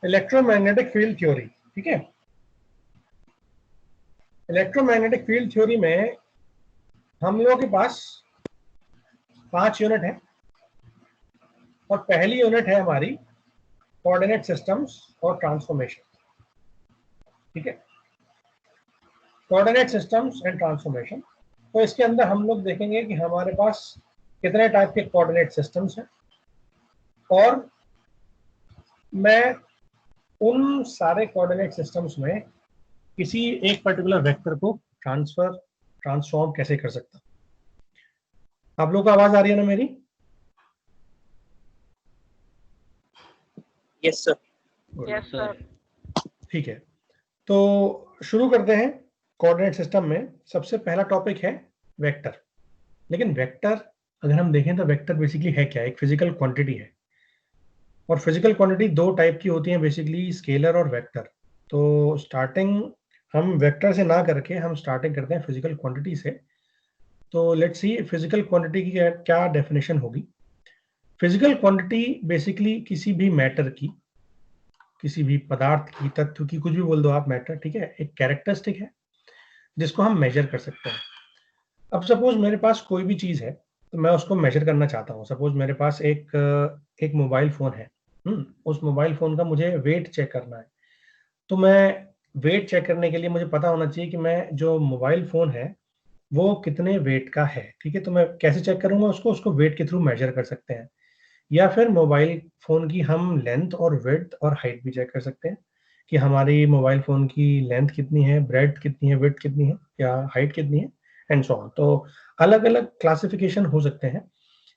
Electromagnetic field theory. ठीक है, electromagnetic field theory में हम लोगों के पास 5 यूनिट है और पहली यूनिट है हमारी कोऑर्डिनेट सिस्टम्स और ट्रांसफॉर्मेशन। ठीक है, कोऑर्डिनेट सिस्टम्स एंड ट्रांसफॉर्मेशन। तो इसके अंदर हम लोग देखेंगे कि हमारे पास कितने टाइप के कोऑर्डिनेट सिस्टम्स हैं और मैं उन सारे कोऑर्डिनेट सिस्टम्स में किसी एक पर्टिकुलर वेक्टर को ट्रांसफॉर्म कैसे कर सकता हूं। आप लोगों को आवाज आ रही है ना मेरी? Yes sir. Yes sir. ठीक है, तो शुरू करते हैं। कोऑर्डिनेट सिस्टम में सबसे पहला टॉपिक है वेक्टर। लेकिन वेक्टर अगर हम देखें तो वेक्टर बेसिकली है क्या? एक फिजिकल क्वांटिटी है और फिजिकल क्वांटिटी दो टाइप की होती है बेसिकली, स्केलर और वेक्टर। तो स्टार्टिंग हम वेक्टर से ना करके हम स्टार्टिंग करते हैं फिजिकल क्वांटिटी से। तो लेट्स सी फिजिकल क्वांटिटी की क्या डेफिनेशन होगी। फिजिकल क्वांटिटी बेसिकली किसी भी मैटर की, किसी भी पदार्थ की, तत्व की, कुछ भी बोल दो आप, मैटर, ठीक है, एक कैरेक्टरिस्टिक है जिसको हम मेजर कर सकते हैं। अब सपोज मेरे पास कोई भी चीज है तो मैं उसको मेजर करना चाहता हूँ। सपोज मेरे पास एक मोबाइल फोन है, उस मोबाइल फोन का मुझे वेट चेक करना है। तो मैं वेट चेक करने के लिए मुझे पता होना चाहिए कि मैं जो मोबाइल फोन है वो कितने वेट का है। ठीक है, तो मैं कैसे चेक करूंगा उसको वेट के थ्रू मेजर कर सकते हैं। या फिर मोबाइल फोन की हम लेंथ और विड्थ और हाइट भी चेक कर सकते हैं कि हमारी मोबाइल फोन की लेंथ कितनी है, ब्रेड्थ कितनी है, विड्थ कितनी है या हाइट कितनी है, एंड सो ऑन। तो अलग अलग क्लासिफिकेशन हो सकते हैं,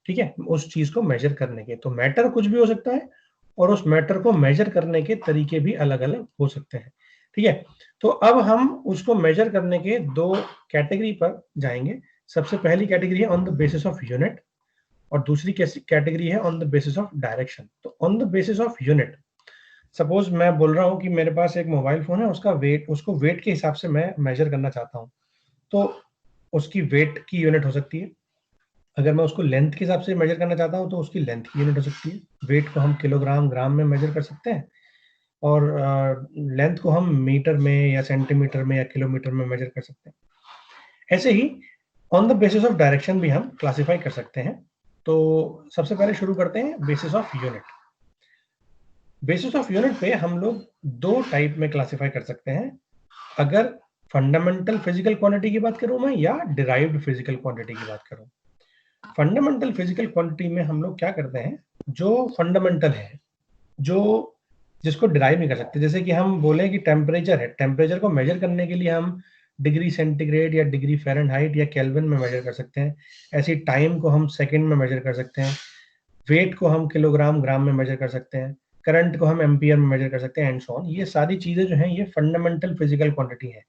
ठीक है, उस चीज को मेजर करने के। तो मैटर कुछ भी हो सकता है और उस मैटर को मेजर करने के तरीके भी अलग अलग हो सकते हैं। ठीक है, तो अब हम उसको मेजर करने के दो कैटेगरी पर जाएंगे। सबसे पहली कैटेगरी है on the basis of unit और दूसरी कैटेगरी है on the basis of direction. तो on the basis of unit, suppose मैं बोल रहा हूँ कि मेरे पास एक मोबाइल फोन है, उसका वेट, उसको वेट के हिसाब से मैं मेजर करना चाहता हूँ। तो उसकी वेट की यूनिट हो सकती है। अगर मैं उसको लेंथ के हिसाब से मेजर करना चाहता हूँ तो उसकी लेंथ की यूनिट हो सकती है। वेट को हम किलोग्राम, ग्राम में मेजर कर सकते हैं और लेंथ को हम मीटर में या सेंटीमीटर में या किलोमीटर में मेजर कर सकते हैं। ऐसे ही on the basis of direction भी हम क्लासिफाई कर सकते हैं। तो सबसे पहले शुरू करते हैं basis of unit. Basis of unit पे हम लोग दो टाइप में क्लासिफाई कर सकते हैं। अगर फंडामेंटल फिजिकल क्वांटिटी की बात करूं मैं या डिराइव्ड फिजिकल क्वांटिटी की बात करूं। फंडामेंटल फिजिकल क्वांटिटी में हम लोग क्या करते हैं, जो फंडामेंटल है, जो जिसको डिराइव नहीं कर सकते, जैसे कि हम बोले कि टेम्परेचर है, टेम्परेचर को मेजर करने के लिए हम डिग्री सेंटीग्रेड या डिग्री फ़ारेनहाइट या केल्विन में मेजर कर सकते हैं। ऐसी टाइम को हम सेकंड में मेजर कर सकते हैं। वेट को हम किलोग्राम, ग्राम में मेजर कर सकते हैं। करंट को हम एम्पियर में मेजर कर सकते हैं, एंड सो ऑन। ये सारी चीजें जो हैं ये फंडामेंटल फिजिकल क्वांटिटी है।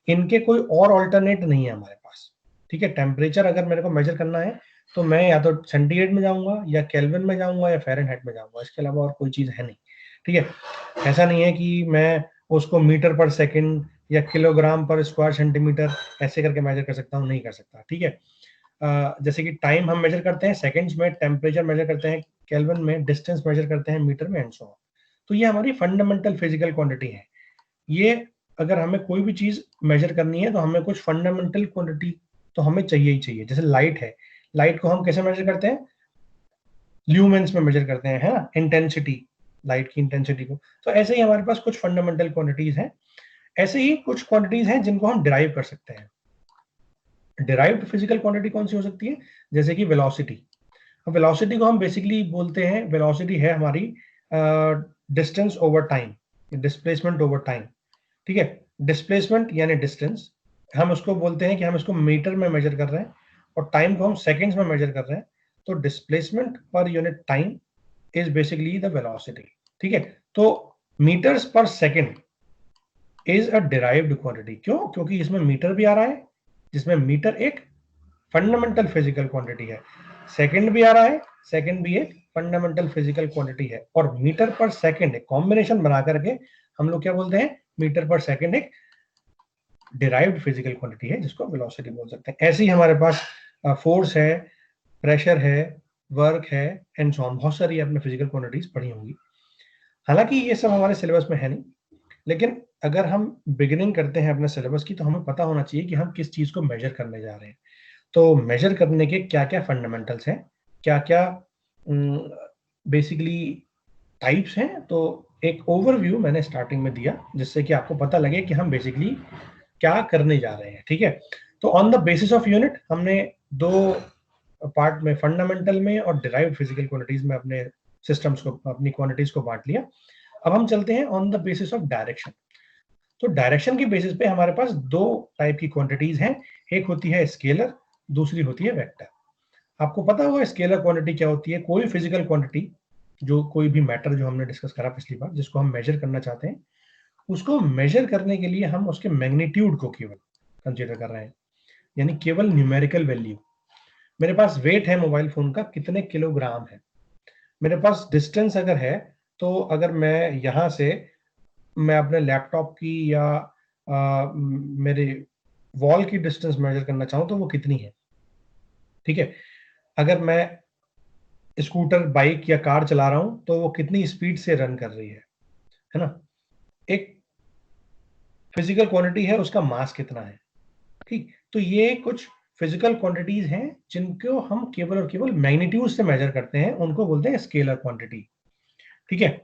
इनके कोई और ऑल्टरनेट नहीं है हमारे पास। ठीक है, टेम्परेचर अगर मेरे को मेजर करना है तो मैं या तो सेंटीग्रेड में जाऊंगा या केल्विन में जाऊंगा या फ़ारेनहाइट में जाऊंगा, इसके अलावा और कोई चीज है नहीं। ठीक है, ऐसा नहीं है कि मैं उसको मीटर पर सेकंड या किलोग्राम पर स्क्वायर सेंटीमीटर ऐसे करके मेजर कर सकता हूँ, नहीं कर सकता। ठीक है, जैसे कि टाइम हम मेजर करते हैं सेकंड्स में, टेम्परेचर मेजर करते हैं केल्विन में, डिस्टेंस मेजर करते हैं मीटर में, एंड सो ऑन। तो ये हमारी फंडामेंटल फिजिकल क्वांटिटी है। ये अगर हमें कोई भी चीज मेजर करनी है तो हमें कुछ फंडामेंटल क्वांटिटी तो हमें चाहिए ही चाहिए। जैसे लाइट है, लाइट को हम कैसे मेजर करते हैं, ल्यूमेंस में मेजर करते हैं, है ना, इंटेंसिटी, लाइट की इंटेंसिटी को। तो ऐसे ही हमारे पास कुछ फंडामेंटल क्वांटिटीज हैं। ऐसे ही कुछ क्वांटिटीज हैं जिनको हम डिराइव कर सकते हैं। डिराइव्ड फिजिकल क्वांटिटी कौन सी हो सकती है, जैसे कि वेलोसिटी। वेलोसिटी को हम बेसिकली बोलते हैं, वेलोसिटी है हमारी distance over time, displacement over time. ठीक है, डिस्प्लेसमेंट यानी डिस्टेंस, हम उसको बोलते हैं कि हम इसको मीटर में मेजर कर रहे हैं और टाइम को हम सेकंड्स में मेजर कर रहे हैं। तो displacement per unit time is basically the velocity. ठीक है, तो मीटर्स पर second is a derived quantity. क्यों? क्योंकि इसमें मीटर भी आ रहा है, जिसमें मीटर एक फंडामेंटल फिजिकल क्वांटिटी है, सेकंड भी आ रहा है, सेकंड भी एक फंडामेंटल फिजिकल क्वांटिटी है, और मीटर पर सेकंड एक कॉम्बिनेशन बना करके हम लोग क्या बोलते हैं, मीटर पर सेकंड एक डिराइव्ड फिजिकल क्वांटिटी है जिसको वेलोसिटी बोल सकते हैं। ऐसे ही हमारे पास फोर्स है, प्रेशर है, वर्क है, एंड सो ऑन। बहुत सारी आपने फिजिकल क्वांटिटीज पढ़ी होंगी। हालांकि ये सब हमारे सिलेबस में है नहीं, लेकिन अगर हम बिगिनिंग करते हैं अपने सिलेबस की तो हमें पता होना चाहिए कि हम किस चीज को मेजर करने जा रहे हैं। तो मेजर करने के क्या क्या फंडामेंटल्स हैं, क्या क्या बेसिकली टाइप्स हैं, तो एक ओवरव्यू मैंने स्टार्टिंग में दिया जिससे कि आपको पता लगे कि हम बेसिकली क्या करने जा रहे हैं। ठीक है, तो on the basis of unit हमने दो पार्ट में, फंडामेंटल में और डिराइव्ड फिजिकल क्वांटिटीज में अपने सिस्टम्स को, अपनी क्वांटिटीज को बांट लिया। अब हम चलते हैं on the basis of direction. तो डायरेक्शन की बेसिस पे हमारे पास दो टाइप की क्वांटिटीज हैं, एक होती है स्केलर, दूसरी होती है वेक्टर। आपको पता होगा स्केलर क्वांटिटी क्या होती है। कोई फिजिकल क्वांटिटी, जो कोई भी मैटर जो हमने डिस्कस करा पिछली बार, जिसको हम मेजर करना चाहते हैं, उसको मेजर करने के लिए हम उसके मैग्नीट्यूड को केवल कंसीडर कर रहे हैं, यानी केवल न्यूमेरिकल वैल्यू। मेरे पास वेट है मोबाइल फोन का, कितने किलोग्राम है। मेरे पास डिस्टेंस अगर है, तो अगर मैं यहाँ से मैं अपने लैपटॉप की या मेरे वॉल की डिस्टेंस मेजर करना चाहूँ तो वो कितनी है। ठीक है, अगर मैं स्कूटर, बाइक या कार चला रहा हूँ तो वो कितनी स्पीड से रन कर रही है ना। एक फिजिकल क्वांटिटी है, उसका मास कितना है। ठीक, तो ये कुछ फिजिकल क्वांटिटीज हैं जिनको हम केवल और केवल मैग्नीट्यूड से मेजर करते हैं, उनको बोलते हैं स्केलर क्वांटिटी। ठीक है,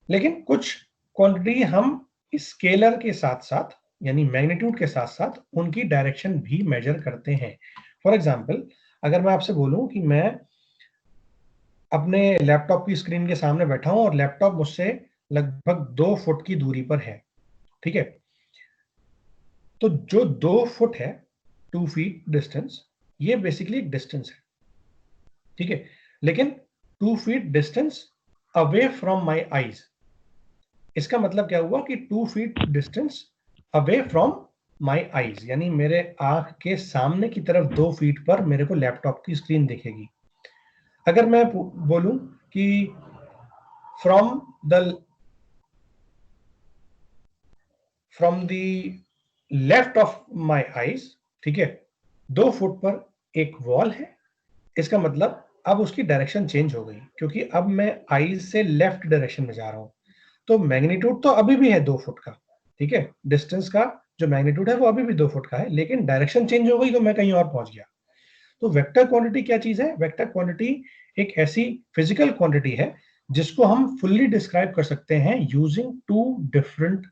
लेकिन कुछ क्वांटिटी हम स्केलर के साथ साथ, यानी मैग्नीट्यूड के साथ साथ, उनकी डायरेक्शन भी मेजर करते हैं। फॉर एग्जाम्पल, अगर मैं आपसे बोलूं कि मैं अपने लैपटॉप की स्क्रीन के सामने बैठा हूं और लैपटॉप मुझसे लगभग 2 फुट की दूरी पर है। ठीक है, तो जो 2 फुट है, 2 फीट डिस्टेंस, ये बेसिकली एक डिस्टेंस है। ठीक है, लेकिन 2 feet distance away from my eyes, इसका मतलब क्या हुआ कि 2 feet distance away from my eyes, यानी मेरे आंख के सामने की तरफ 2 फीट पर मेरे को लैपटॉप की स्क्रीन दिखेगी। अगर मैं बोलूं कि from the left of my eyes, ठीक है, 2 फुट पर एक वॉल है, इसका मतलब अब उसकी डायरेक्शन चेंज हो गई, क्योंकि अब मैं आईज से लेफ्ट डायरेक्शन में जा रहा हूं। तो मैग्नीट्यूड तो अभी भी है 2 फुट का। ठीक है, डिस्टेंस का जो मैग्नीट्यूड है वो अभी भी 2 फुट का है, लेकिन डायरेक्शन चेंज हो गई तो मैं कहीं और पहुंच गया। तो वेक्टर क्वांटिटी क्या चीज है? वेक्टर क्वांटिटी एक ऐसी फिजिकल क्वांटिटी है जिसको हम फुल्ली डिस्क्राइब कर सकते हैं using two different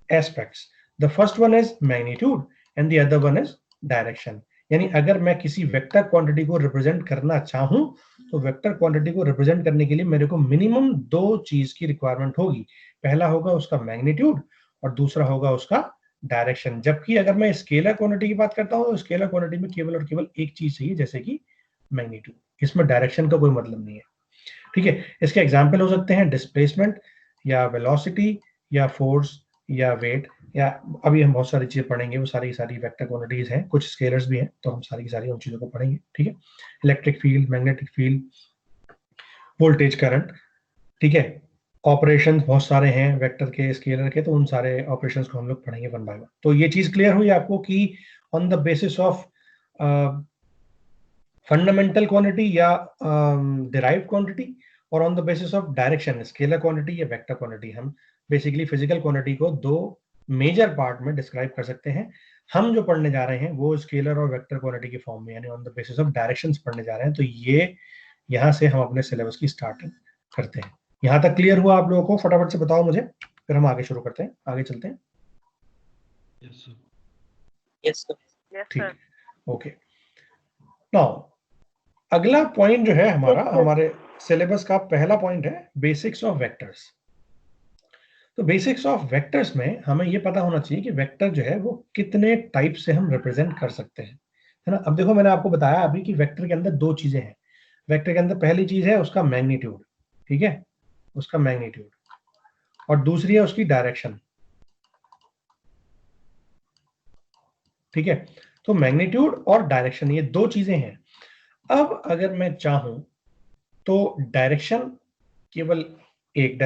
aspects. The first one is magnitude and the other one is direction. यानी अगर मैं किसी वेक्टर क्वांटिटी को रिप्रेजेंट करना चाहूं तो वेक्टर क्वांटिटी को रिप्रेजेंट करने के लिए मेरे को मिनिमम दो चीज की रिक्वायरमेंट होगी। पहला होगा उसका मैग्नीट्यूड और दूसरा होगा उसका डायरेक्शन। जबकि अगर मैं स्केलर क्वांटिटी की बात करता हूं तो स्केलर क्वांटिटी में केवल और केवल एक चीज चाहिए, जैसे कि मैग्नीट्यूड। इसमें डायरेक्शन का कोई मतलब नहीं है। ठीक है, इसके एग्जाम्पल हो सकते हैं डिस्प्लेसमेंट या वेलोसिटी या फोर्स या वेट, या अभी हम बहुत सारी चीजें पढ़ेंगे, वो सारी सारी वेक्टर क्वांटिटीज हैं, कुछ स्केलर्स भी हैं, तो हम सारी की सारी उन चीजों को पढ़ेंगे। ठीक है, electric field, magnetic field, voltage, current. ठीक है, ऑपरेशन बहुत सारे हैं वेक्टर के, स्केलर के, तो उन सारे ऑपरेशंस को हम लोग पढ़ेंगे वन बाय वन। तो ये चीज क्लियर हुई आपको कि on the basis of fundamental quantity या डिराइव्ड क्वांटिटी, और on the basis of direction, scalar quantity या वेक्टर क्वांटिटी, हम बेसिकली फिजिकल क्वांटिटी को दो मेजर पार्ट में डिस्क्राइब कर सकते हैं। हम जो पढ़ने जा रहे हैं वो स्केलर और वेक्टर क्वांटिटी के फॉर्म में, यानी on the basis of directions पढ़ने जा रहे हैं। तो ये यहाँ से हम अपने सिलेबस की स्टार्टिंग करते हैं। यहाँ तक क्लियर हुआ आप लोगों को? फटाफट से बताओ मुझे, फिर हम आगे शुरू करते हैं, आगे चलते हैं। Yes sir. ठीक, ओके। नाउ अगला पॉइंट जो है हमारा, हमारे सिलेबस का पहला पॉइंट है बेसिक्स ऑफ वेक्टर्स। तो बेसिक्स ऑफ वेक्टर्स में हमें ये पता होना चाहिए कि वेक्टर जो है वो कितने टाइप से हम रिप्रेजेंट कर सकते हैं, है ना। अब देखो, मैंने आपको बताया अभी कि वेक्टर के अंदर दो चीजें हैं। वेक्टर के अंदर पहली चीज है उसका मैग्नीट्यूड, ठीक है, उसका मैग्नीट्यूड, और दूसरी है उसकी डायरेक्शन। ठीक है, तो मैग्नीट्यूड और डायरेक्शन, ये दो चीजें हैं। अब अगर मैं चाहूं तो डायरेक्शन केवल एक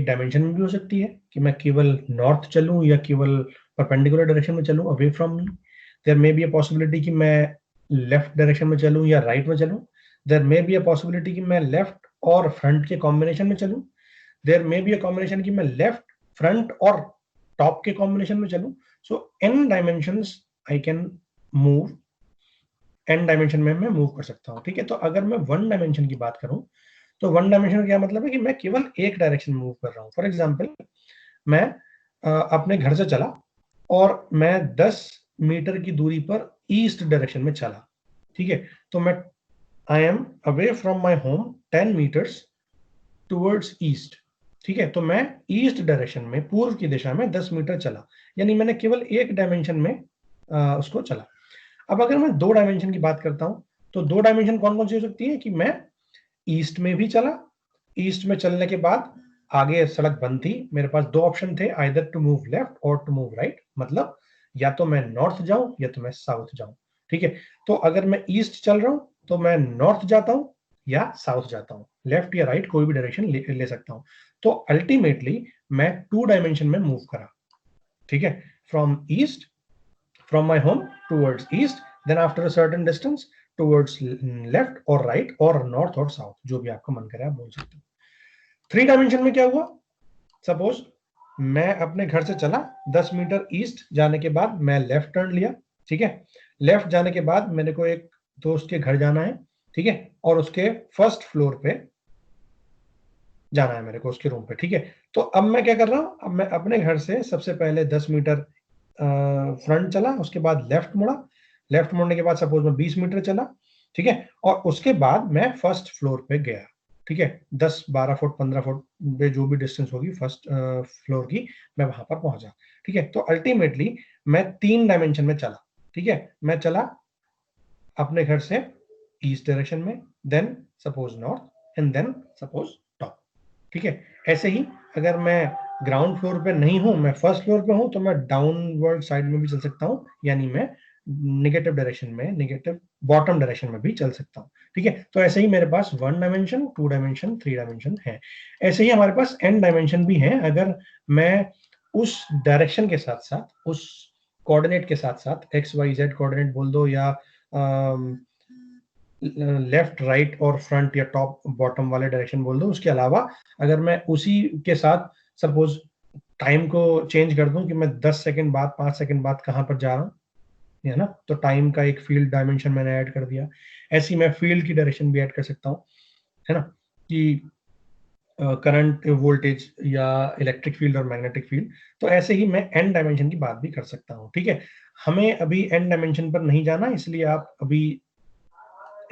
डायमेंशन में भी हो सकती है, कि मैं केवल नॉर्थ चलूं या केवल परपेंडिकुलर डायरेक्शन में चलूं away from me. There may be a possibility कि मैं लेफ्ट डायरेक्शन में चलूं या राइट में चलूं। There may be a possibility कि मैं लेफ्ट और फ्रंट के कॉम्बिनेशन में चलूं। There may be a combination कि मैं लेफ्ट, फ्रंट और टॉप के कॉम्बिनेशन में चलूं. So n dimensions I can move, n dimension में मैं मूव कर सकता हूं. ठीक है, तो अगर मैं वन डायमेंशन की बात करूं तो वन डायमेंशन का क्या मतलब है कि मैं केवल एक डायरेक्शन मूव कर रहा हूं. फॉर एग्जाम्पल, मैं अपने घर से चला और मैं 10 मीटर की दूरी पर ईस्ट डायरेक्शन में चला. ठीक है, तो मैं I am away from my home 10 metres towards east. ठीक है, तो मैं ईस्ट डायरेक्शन में, पूर्व की दिशा में 10 मीटर चला, यानी मैंने केवल एक डायमेंशन में उसको चला. अब अगर मैं दो डायमेंशन की बात करता हूं तो दो डायमेंशन कौन कौन सी हो सकती है कि मैं ईस्ट में भी चला, ईस्ट में चलने के बाद आगे सड़क बंद थी, मेरे पास दो ऑप्शन थे, आइदर टू मूव लेफ्ट और टू मूव राइट. मतलब या तो मैं नॉर्थ जाऊं या तो मैं साउथ जाऊं. ठीक है, तो अगर मैं ईस्ट चल रहा हूं तो मैं नॉर्थ जाता हूं या साउथ जाता हूं, लेफ्ट या राइट कोई भी डायरेक्शन ले सकता हूं. तो अल्टीमेटली मैं टू डायमेंशन में मूव करा. ठीक है, from east, from my home towards east, then after a certain distance towards left or right or north or south, जो भी आपका मन करे आप बोल सकते हो. थ्री डायमेंशन में क्या हुआ, सपोज मैं अपने घर से चला 10 मीटर ईस्ट जाने के बाद मैं लेफ्ट टर्न लिया. ठीक है, लेफ्ट जाने के बाद मेरे को एक दोस्त के घर जाना है. ठीक है, और उसके फर्स्ट फ्लोर पे जाना है मेरे को, उसके रूम पे. ठीक है, तो अब मैं क्या कर रहा हूं, अब मैं अपने घर से सबसे पहले 10 मीटर फ्रंट चला, उसके बाद लेफ्ट मुड़ा, लेफ्ट मुड़ने के बाद सपोज मैं 20 मीटर चला. ठीक है, और उसके बाद मैं फर्स्ट फ्लोर पे गया. ठीक है, 10 12 फुट 15 फुट पे जो भी डिस्टेंस होगी फर्स्ट फ्लोर की, मैं वहां पर पहुंचा. ठीक है, तो अल्टीमेटली मैं तीन डायमेंशन में चला. ठीक है, मैं चला अपने घर से ईस्ट डायरेक्शन में, then suppose north and then suppose top. ठीक है, ऐसे ही अगर मैं ग्राउंड फ्लोर पे नहीं हूं, मैं फर्स्ट फ्लोर पे हूं, तो मैं डाउनवर्ड साइड में भी चल सकता हूं, यानी मैं नेगेटिव डायरेक्शन में, नेगेटिव बॉटम डायरेक्शन में भी चल सकता हूं. ठीक है, तो ऐसे ही मेरे पास one dimension, two dimension, three dimension है. ऐसे ही हमारे पास एन डायमेंशन भी है. अगर मैं उस डायरेक्शन के साथ साथ, उस कोऑर्डिनेट के साथ साथ, एक्स वाई जेड कोऑर्डिनेट बोल दो या लेफ्ट राइट और फ्रंट या टॉप बॉटम वाले डायरेक्शन बोल दो, उसके अलावा अगर मैं उसी के साथ सपोज टाइम को चेंज कर दूं कि मैं 10 सेकंड बाद, 5 सेकंड बाद कहां पर जा रहा हूं, है ना, तो टाइम का एक फील्ड डायमेंशन मैंने ऐड कर दिया. ऐसी मैं फील्ड की डायरेक्शन भी ऐड कर सकता हूं, है ना, कि करंट, वोल्टेज या इलेक्ट्रिक फील्ड और मैग्नेटिक फील्ड. तो ऐसे ही मैं एन डायमेंशन की बात भी कर सकता हूं. ठीक है, हमें अभी एन डायमेंशन पर नहीं जाना, इसलिए आप अभी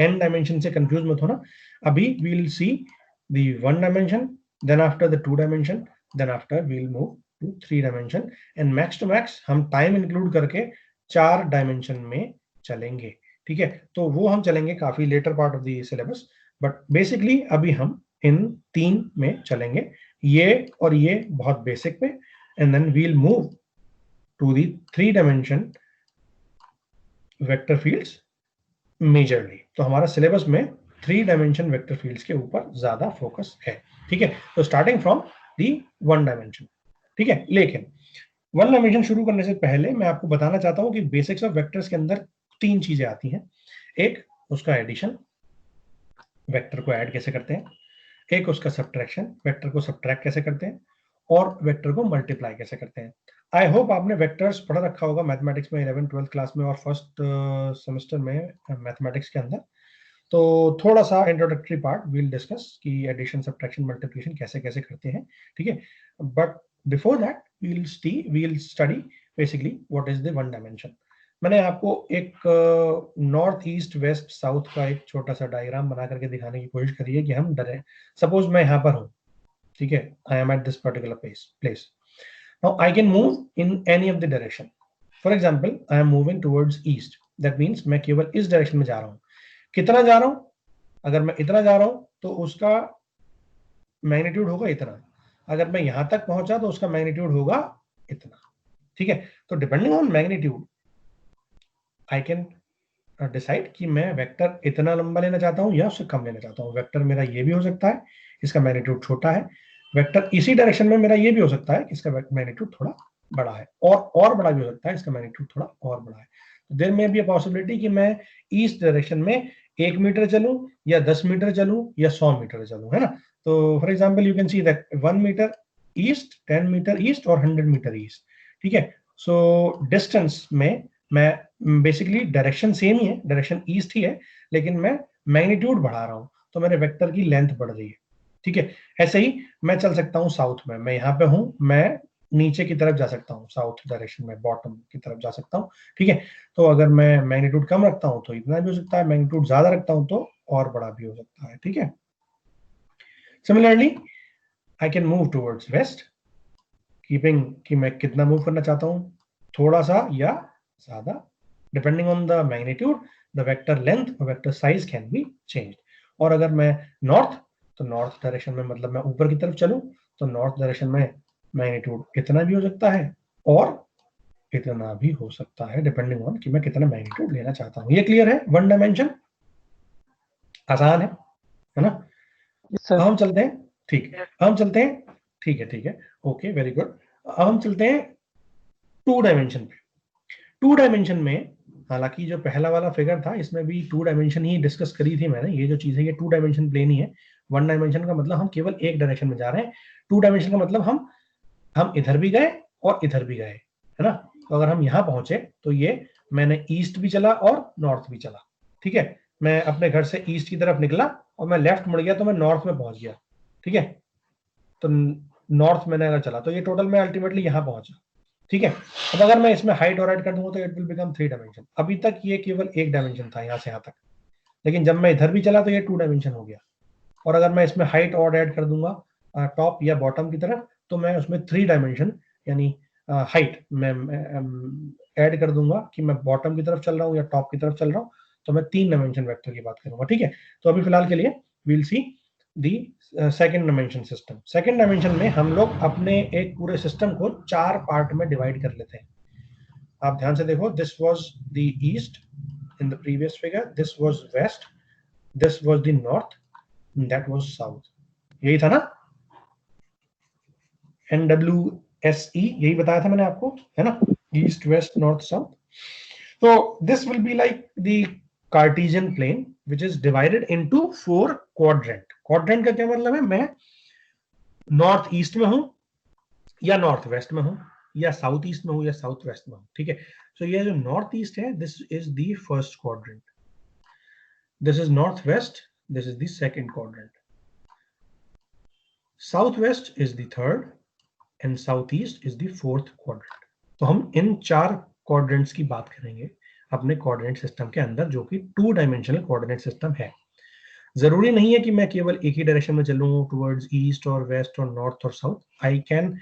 n dimension से कंफ्यूज मत होना. अभी we will see the one dimension, then after the two dimension, then after we will move to three dimension, and max to max हम टाइम इंक्लूड करके 4 डायमेंशन में चलेंगे. ठीक है, तो वो हम चलेंगे काफी later part of the syllabus, but basically अभी हम इन 3 में चलेंगे, ये और ये बहुत बेसिक पे, and then we will move to the 3 dimension vector fields majorly. तो हमारा सिलेबस में 3 डायमेंशन वेक्टर फील्ड्स के ऊपर ज्यादा फोकस है. ठीक है, तो starting from the one dimension. ठीक है, लेकिन वन डायमेंशन शुरू करने से पहले मैं आपको बताना चाहता हूं कि बेसिक्स ऑफ वेक्टर्स के अंदर 3 चीजें आती हैं. एक उसका एडिशन, वेक्टर को ऐड कैसे करते हैं. एक उसका सब्ट्रैक्शन, वेक्टर को सब्ट्रैक्ट कैसे करते हैं. और वेक्टर को मल्टीप्लाई कैसे करते हैं. आई होप आपने वेक्टर्स पढ़ा रखा होगा मैथमेटिक्स में 11th 12th क्लास में और फर्स्ट सेमेस्टर में मैथमेटिक्स के अंदर. तो थोड़ा सा इंट्रोडक्टरी पार्ट वील डिस्कस कि एडिशन, सब्ट्रैक्शन, मल्टीप्लिकेशन कैसे कैसे करते हैं. ठीक है, but before that we'll study basically what is the one dimension. मैंने आपको एक नॉर्थ ईस्ट वेस्ट साउथ का एक छोटा सा डायग्राम बना करके दिखाने की कोशिश करी है कि हम डरे. सपोज मैं यहाँ पर हूँ, ठीक है, I am at this particular place. Now I can move in any of the direction. For example, I am moving towards east, that means मैं केवल इस डायरेक्शन में जा रहा हूँ. कितना जा रहा हूं, अगर मैं इतना जा रहा हूं तो उसका मैग्नीट्यूड होगा इतना. अगर मैं यहां तक पहुंचा तो उसका मैग्नीट्यूड होगा इतना. ठीक है, तो depending on magnitude I can decide कि मैं वेक्टर इतना लंबा लेना चाहता हूं या उससे कम लेना चाहता हूं. वेक्टर मेरा ये भी हो सकता है, इसका मैग्नीट्यूड छोटा है. वेक्टर इसी डायरेक्शन में मेरा ये भी हो सकता है कि इसका मैग्नीट्यूड थोड़ा बड़ा है, और बड़ा भी हो सकता है, इसका मैग्नीट्यूड थोड़ा और बड़ा है. There may be a possibility कि मैं ईस्ट डायरेक्शन में 1 मीटर चलूं या 10 मीटर चलूं या 100 मीटर चलूं, है ना। तो for example you can see that 1 metre east, 10 metre east और 100 मीटर ईस्ट, ठीक है। सो डिस्टेंस में मैं बेसिकली डायरेक्शन सेम ही है, डायरेक्शन ईस्ट ही है, लेकिन मैं मैग्नीट्यूड बढ़ा रहा हूं, तो मेरे वेक्टर की लेंथ बढ़ रही है, ठीक है। ऐसे ही मैं चल सकता हूँ साउथ में, मैं यहाँ पे हूँ, मैं नीचे की तरफ जा सकता हूँ, साउथ डायरेक्शन में बॉटम की तरफ जा सकता हूँ, ठीक है। तो अगर मैं मैग्नीट्यूड कम रखता हूँ तो इतना भी हो सकता है, मैग्नीट्यूड ज्यादा रखता हूँ तो और बड़ा भी हो सकता है, ठीक है। Similarly I can move towards waste, keeping कि मैं कितना मूव करना चाहता हूँ, थोड़ा सा या ज्यादा, depending on the magnitude the vector length और vector size can be changed. और अगर मैं नॉर्थ, तो नॉर्थ डायरेक्शन में मतलब मैं ऊपर की तरफ चलूं, तो नॉर्थ डायरेक्शन में मैग्नीट्यूड इतना भी हो सकता है और इतना भी हो सकता है, डिपेंडिंग ऑन कि मैं कितना मैग्नीट्यूड लेना चाहता हूँ। ये क्लियर है? वन डायमेंशन आसान है ना। सर हम चलते हैं, ठीक है, हम चलते हैं, ठीक है, ठीक है, ओके, वेरी गुड। हम चलते हैं टू डायमेंशन पे। टू डायमेंशन में हालांकि जो पहला वाला फिगर था इसमें भी टू डायमेंशन ही डिस्कस करी थी मैंने, ये जो चीज है ये टू डायमेंशन प्लेन ही है। वन डायमेंशन का मतलब हम केवल एक डायरेक्शन में जा रहे हैं, टू डायमेंशन का मतलब हम इधर भी गए और इधर भी गए, है ना। तो अगर हम यहाँ पहुंचे तो ये मैंने ईस्ट भी चला और नॉर्थ भी चला, ठीक है। मैं अपने घर से ईस्ट की तरफ निकला और मैं लेफ्ट मुड़ गया तो मैं नॉर्थ में पहुंच गया, ठीक है। तो नॉर्थ मैंने अगर चला तो ये टोटल मैं अल्टीमेटली यहाँ पहुंचा, ठीक है। अब अगर मैं इसमें हाइट और ऐड कर दूंगा तो इट विल बिकम 3 डायमेंशन। अभी तक ये केवल एक डायमेंशन था यहाँ से यहाँ तक, लेकिन जब मैं इधर भी चला तो ये 2 डायमेंशन हो गया। और अगर मैं इसमें हाइट और ऐड कर दूंगा टॉप या बॉटम की तरफ, तो मैं उसमें 3 डायमेंशन यानी हाइट में ऐड कर दूंगा कि मैं बॉटम की तरफ चल रहा हूँ या टॉप की तरफ चल रहा हूँ, तो मैं 3 डायमेंशन वेक्टर की बात करूंगा, ठीक है। तो अभी फिलहाल के लिए we'll see the second dimension system. Second dimension में हम लोग अपने एक पूरे सिस्टम को 4 पार्ट में डिवाइड कर लेते हैं। आप ध्यान से देखो, this was the east in the previous figure, this was west, this was the north, that was south, यही था ना। NWSE यही बताया था मैंने आपको, है ना, ईस्ट वेस्ट नॉर्थ साउथ। तो this will be like the cartesian plane which is divided into 4 quadrant. Quadrant का क्या मतलब है, मैं नॉर्थ ईस्ट में हूं या नॉर्थ वेस्ट में हूं या साउथ ईस्ट में हूं या साउथ वेस्ट में हूं, ठीक है। सो ये जो नॉर्थ ईस्ट है this is the first quadrant, this is north west, this is the second quadrant, south west is the third and south east is the fourth quadrant. तो हम इन 4 क्वाड्रेंट्स की बात करेंगे अपने कोऑर्डिनेट सिस्टम के अंदर, जो कि 2 डायमेंशनल कोऑर्डिनेट सिस्टम है। जरूरी नहीं है कि मैं केवल एक ही डायरेक्शन में चलूं टुवर्ड्स ईस्ट और वेस्ट और नॉर्थ और south. I can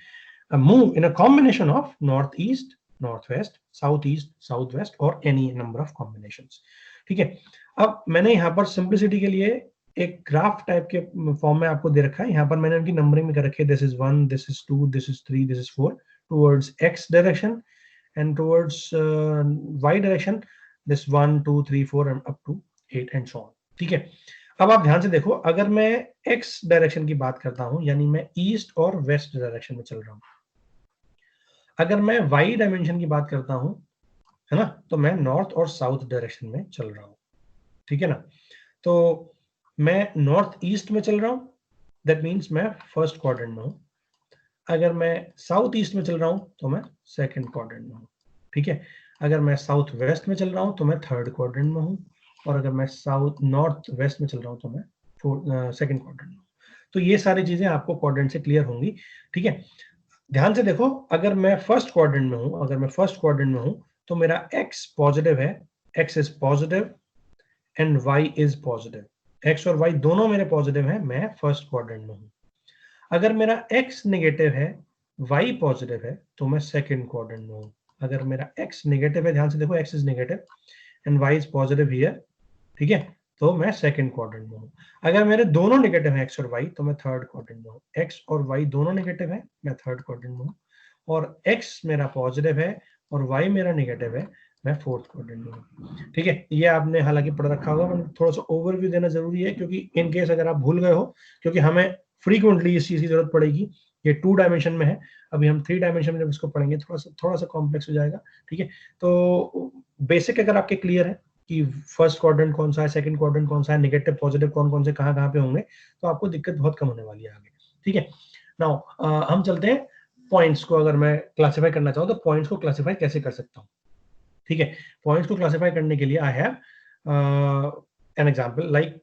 move in a combination of north east, north west, south east, south west और एनी नंबर ऑफ कॉम्बिनेशंस, ठीक है। अब मैंने यहाँ पर सिंप्लिसिटी के लिए एक ग्राफ टाइप के फॉर्म में आपको दे रखा है। यहाँ पर मैंने उनकी नंबरिंग में कर रखी है, this is 1, this is 2, this is 3, this is 4 towards x direction and towards y direction this 1 2 3 4 and up to 8 and so on, ठीक है। अब आप ध्यान से देखो, अगर मैं x डायरेक्शन की बात करता हूं यानी मैं ईस्ट और वेस्ट डायरेक्शन में चल रहा हूं, अगर मैं y डायमेंशन की बात करता हूं, है ना, तो मैं नॉर्थ और साउथ डायरेक्शन में चल रहा हूं, ठीक है ना। तो मैं नॉर्थ ईस्ट में चल रहा हूं, दैट मीन्स मैं फर्स्ट क्वाड्रेंट में हूं। अगर मैं साउथ ईस्ट में चल रहा हूं तो मैं सेकंड क्वाड्रेंट में हूं, ठीक है। अगर मैं साउथ वेस्ट में चल रहा हूं तो मैं थर्ड क्वाड्रेंट में हूं, और अगर मैं साउथ नॉर्थ वेस्ट में चल रहा हूं तो मैं सेकंड क्वाड्रेंट में हूं। तो ये सारी चीजें आपको क्वाड्रेंट से क्लियर होंगी, ठीक है। ध्यान से देखो, अगर मैं फर्स्ट क्वाड्रेंट में हूं, अगर मैं फर्स्ट क्वाड्रेंट में हूं तो मेरा x पॉजिटिव है, x is positive and y is positive, x और y दोनों मेरे पॉजिटिव हैं, मैं फर्स्ट क्वाड्रेंट में हूं। अगर मेरा x नेगेटिव है, y पॉजिटिव है, तो मैं सेकंड क्वाड्रेंट में हूं। अगर मेरा x नेगेटिव है, ध्यान से देखो, x is negative and y is positive here, ठीक है, तो मैं सेकंड क्वाड्रेंट में हूं। अगर मेरे दोनों नेगेटिव हैं x और y, तो मैं थर्ड क्वाड्रेंट में हूं। x और y दोनों नेगेटिव है, मैं थर्ड क्वाड्रेंट में हूं। और x मेरा पॉजिटिव है और y मेरा नेगेटिव है, मैं फोर्थ क्वाड्रेंट में हूं, ठीक है। ये आपने हालांकि पढ़ रखा होगा, पर थोड़ा सा ओवरव्यू देना जरूरी है, क्योंकि इन केस अगर आप भूल गए हो, क्योंकि हमें फ्रीक्वेंटली इस चीज की जरूरत पड़ेगी। ये 2 डायमेंशन में है, अभी हम 3 डायमेंशन में जब इसको पढ़ेंगे थोड़ा सा कॉम्प्लेक्स हो जाएगा, ठीक है। तो बेसिक अगर आपके क्लियर है कि फर्स्ट क्वाड्रेंट कौन सा है, सेकंड क्वाड्रेंट कौन सा है, नेगेटिव पॉजिटिव कौन कौन से कहाँ पे होंगे, तो आपको दिक्कत बहुत कम होने वाली है आगे। ठीक है, नाउ हम चलते हैं पॉइंट्स को। अगर मैं क्लासिफाई करना चाहूँ तो पॉइंट्स को क्लासिफाई कैसे कर सकता हूँ। ठीक है, पॉइंट्स को क्लासिफाई करने के लिए I have an example, like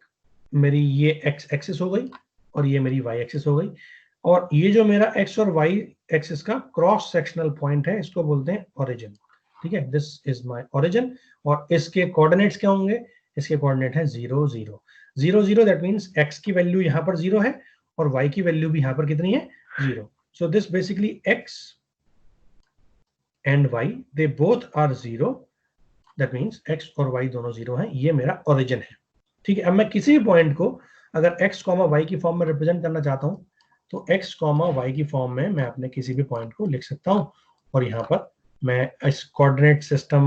मेरी ये एक्स एक्सिस हो गई और ये मेरी वाई एक्सिस हो गई, और ये जो मेरा एक्स और वाई एक्सिस का क्रॉस सेक्शनल पॉइंट है इसको बोलते हैं ओरिजिन। ठीक है, दिस इज माय ओरिजिन, और इसके कोऑर्डिनेट्स क्या होंगे, इसके कोऑर्डिनेट है 0 0 0 0, दैट मींस एक्स की वैल्यू यहाँ पर 0 है और वाई की वैल्यू भी यहाँ पर कितनी है, 0। So this basically x and y they both are 0, that means x और वाई दोनों 0 हैं, ये मेरा ओरिजिन है। ठीक है, अब मैं किसी भी पॉइंट को अगर x, y की फॉर्म में रिप्रेजेंट करना चाहता हूं तो x, y की फॉर्म में मैं अपने किसी भी पॉइंट को लिख सकता हूं, और यहाँ पर मैं इस कोऑर्डिनेट सिस्टम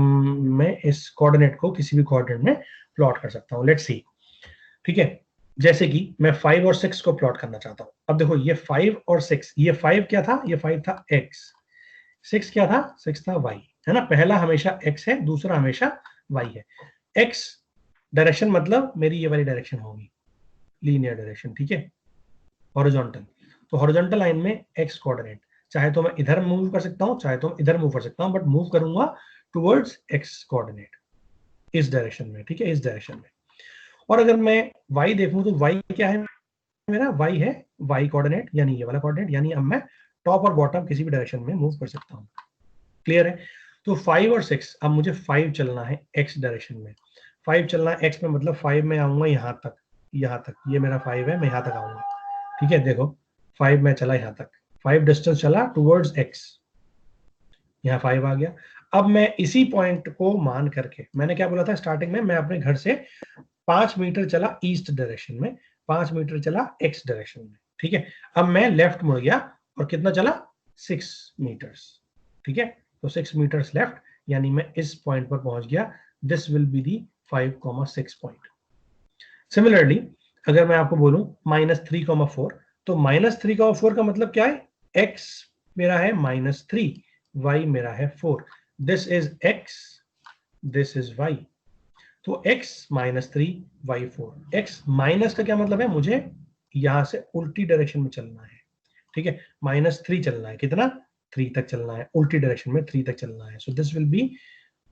में इस कोऑर्डिनेट को किसी भी कोऑर्डिनेट में प्लॉट कर सकता हूं। Let's see. ठीक है, जैसे कि मैं 5 और 6 को प्लॉट करना चाहता हूं। अब देखो ये 5 और 6, ये 5 क्या था, ये 5 था x, 6 क्या था, 6 था y, है ना। पहला हमेशा x है, दूसरा हमेशा y है। x डायरेक्शन मतलब मेरी ये वाली डायरेक्शन होगी, लीनियर डायरेक्शन। ठीक है, हॉरिजॉन्टल, तो हॉरिजॉन्टल लाइन में x कोऑर्डिनेट, चाहे तो मैं इधर मूव कर सकता हूं, चाहे तो मैं इधर मूव कर सकता हूं, बट मूव करूंगा टुवर्ड्स x कोऑर्डिनेट, इस डायरेक्शन में। ठीक है, इस डायरेक्शन में। और अगर मैं y देखूं तो y क्या है मेरा, y है y कोऑर्डिनेट, यानी ये वाला कोऑर्डिनेट, यानी अब मैं टॉप और बॉटम किसी भी डायरेक्शन में मूव कर सकता हूं। क्लियर है, तो 5 और 6, अब मुझे 5 चलना है x डायरेक्शन में, 5 चलना है x में, मतलब 5 में आऊंगा यहाँ तक, यहाँ तक, ये मेरा 5 है, मैं यहाँ तक आऊंगा। ठीक है, देखो 5 में चला यहाँ तक, 5 डिस्टेंस चला टुवर्ड्स x, यहाँ 5 आ गया। अब मैं इसी पॉइंट को मान करके, मैंने क्या बोला था स्टार्टिंग में, मैं अपने घर से 5 मीटर चला ईस्ट डायरेक्शन में, 5 मीटर चला x डायरेक्शन में। ठीक है, अब मैं लेफ्ट मुड़ गया और कितना चला, 6 मीटर्स। ठीक है, तो 6 मीटर्स लेफ्ट, यानी मैं इस पॉइंट पर पहुंच गया। This will be the 5,6 point. Similarly अगर मैं आपको बोलूं -3,4, तो -3,4 का मतलब क्या है, x मेरा है -3, y मेरा है 4, this is x, this is y। तो x -3 y 4, x माइनस का क्या मतलब है, मुझे यहां से उल्टी डायरेक्शन में चलना है। ठीक है, -3 चलना है, कितना, 3 तक चलना है, उल्टी डायरेक्शन में 3 तक चलना है। So this will B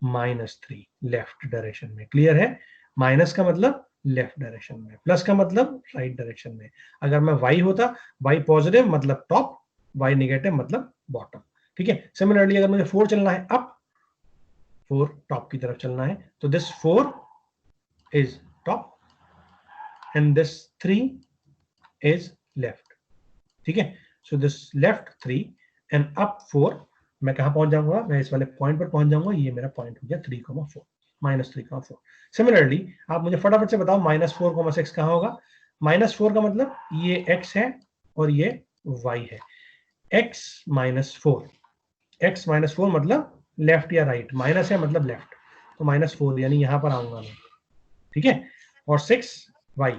-3 left direction में। क्लियर है, माइनस का मतलब लेफ्ट डायरेक्शन में, प्लस का मतलब राइट डायरेक्शन में। अगर मैं y होता, y पॉजिटिव मतलब टॉप, y नेगेटिव मतलब बॉटम। ठीक है, सिमिलरली अगर मुझे 4 चलना है अप, 4 टॉप की तरफ चलना है, तो this 4 is top and this 3 is left। ठीक है, so this left 3 and up 4, मैं कहां पहुंच जाऊंगा, मैं इस वाले पॉइंट पर पहुंच जाऊंगा, ये मेरा पॉइंट हो गया 3,4, -3,4। सिमिलरली आप मुझे फटाफट से बताओ -4,6 कहां होगा। -4 का मतलब ये x है और ये y है, x -4, x -4 मतलब लेफ्ट या राइट, माइनस है मतलब लेफ्ट, तो -4 यानी यहां पर आऊंगा मैं। ठीक है, और 6 y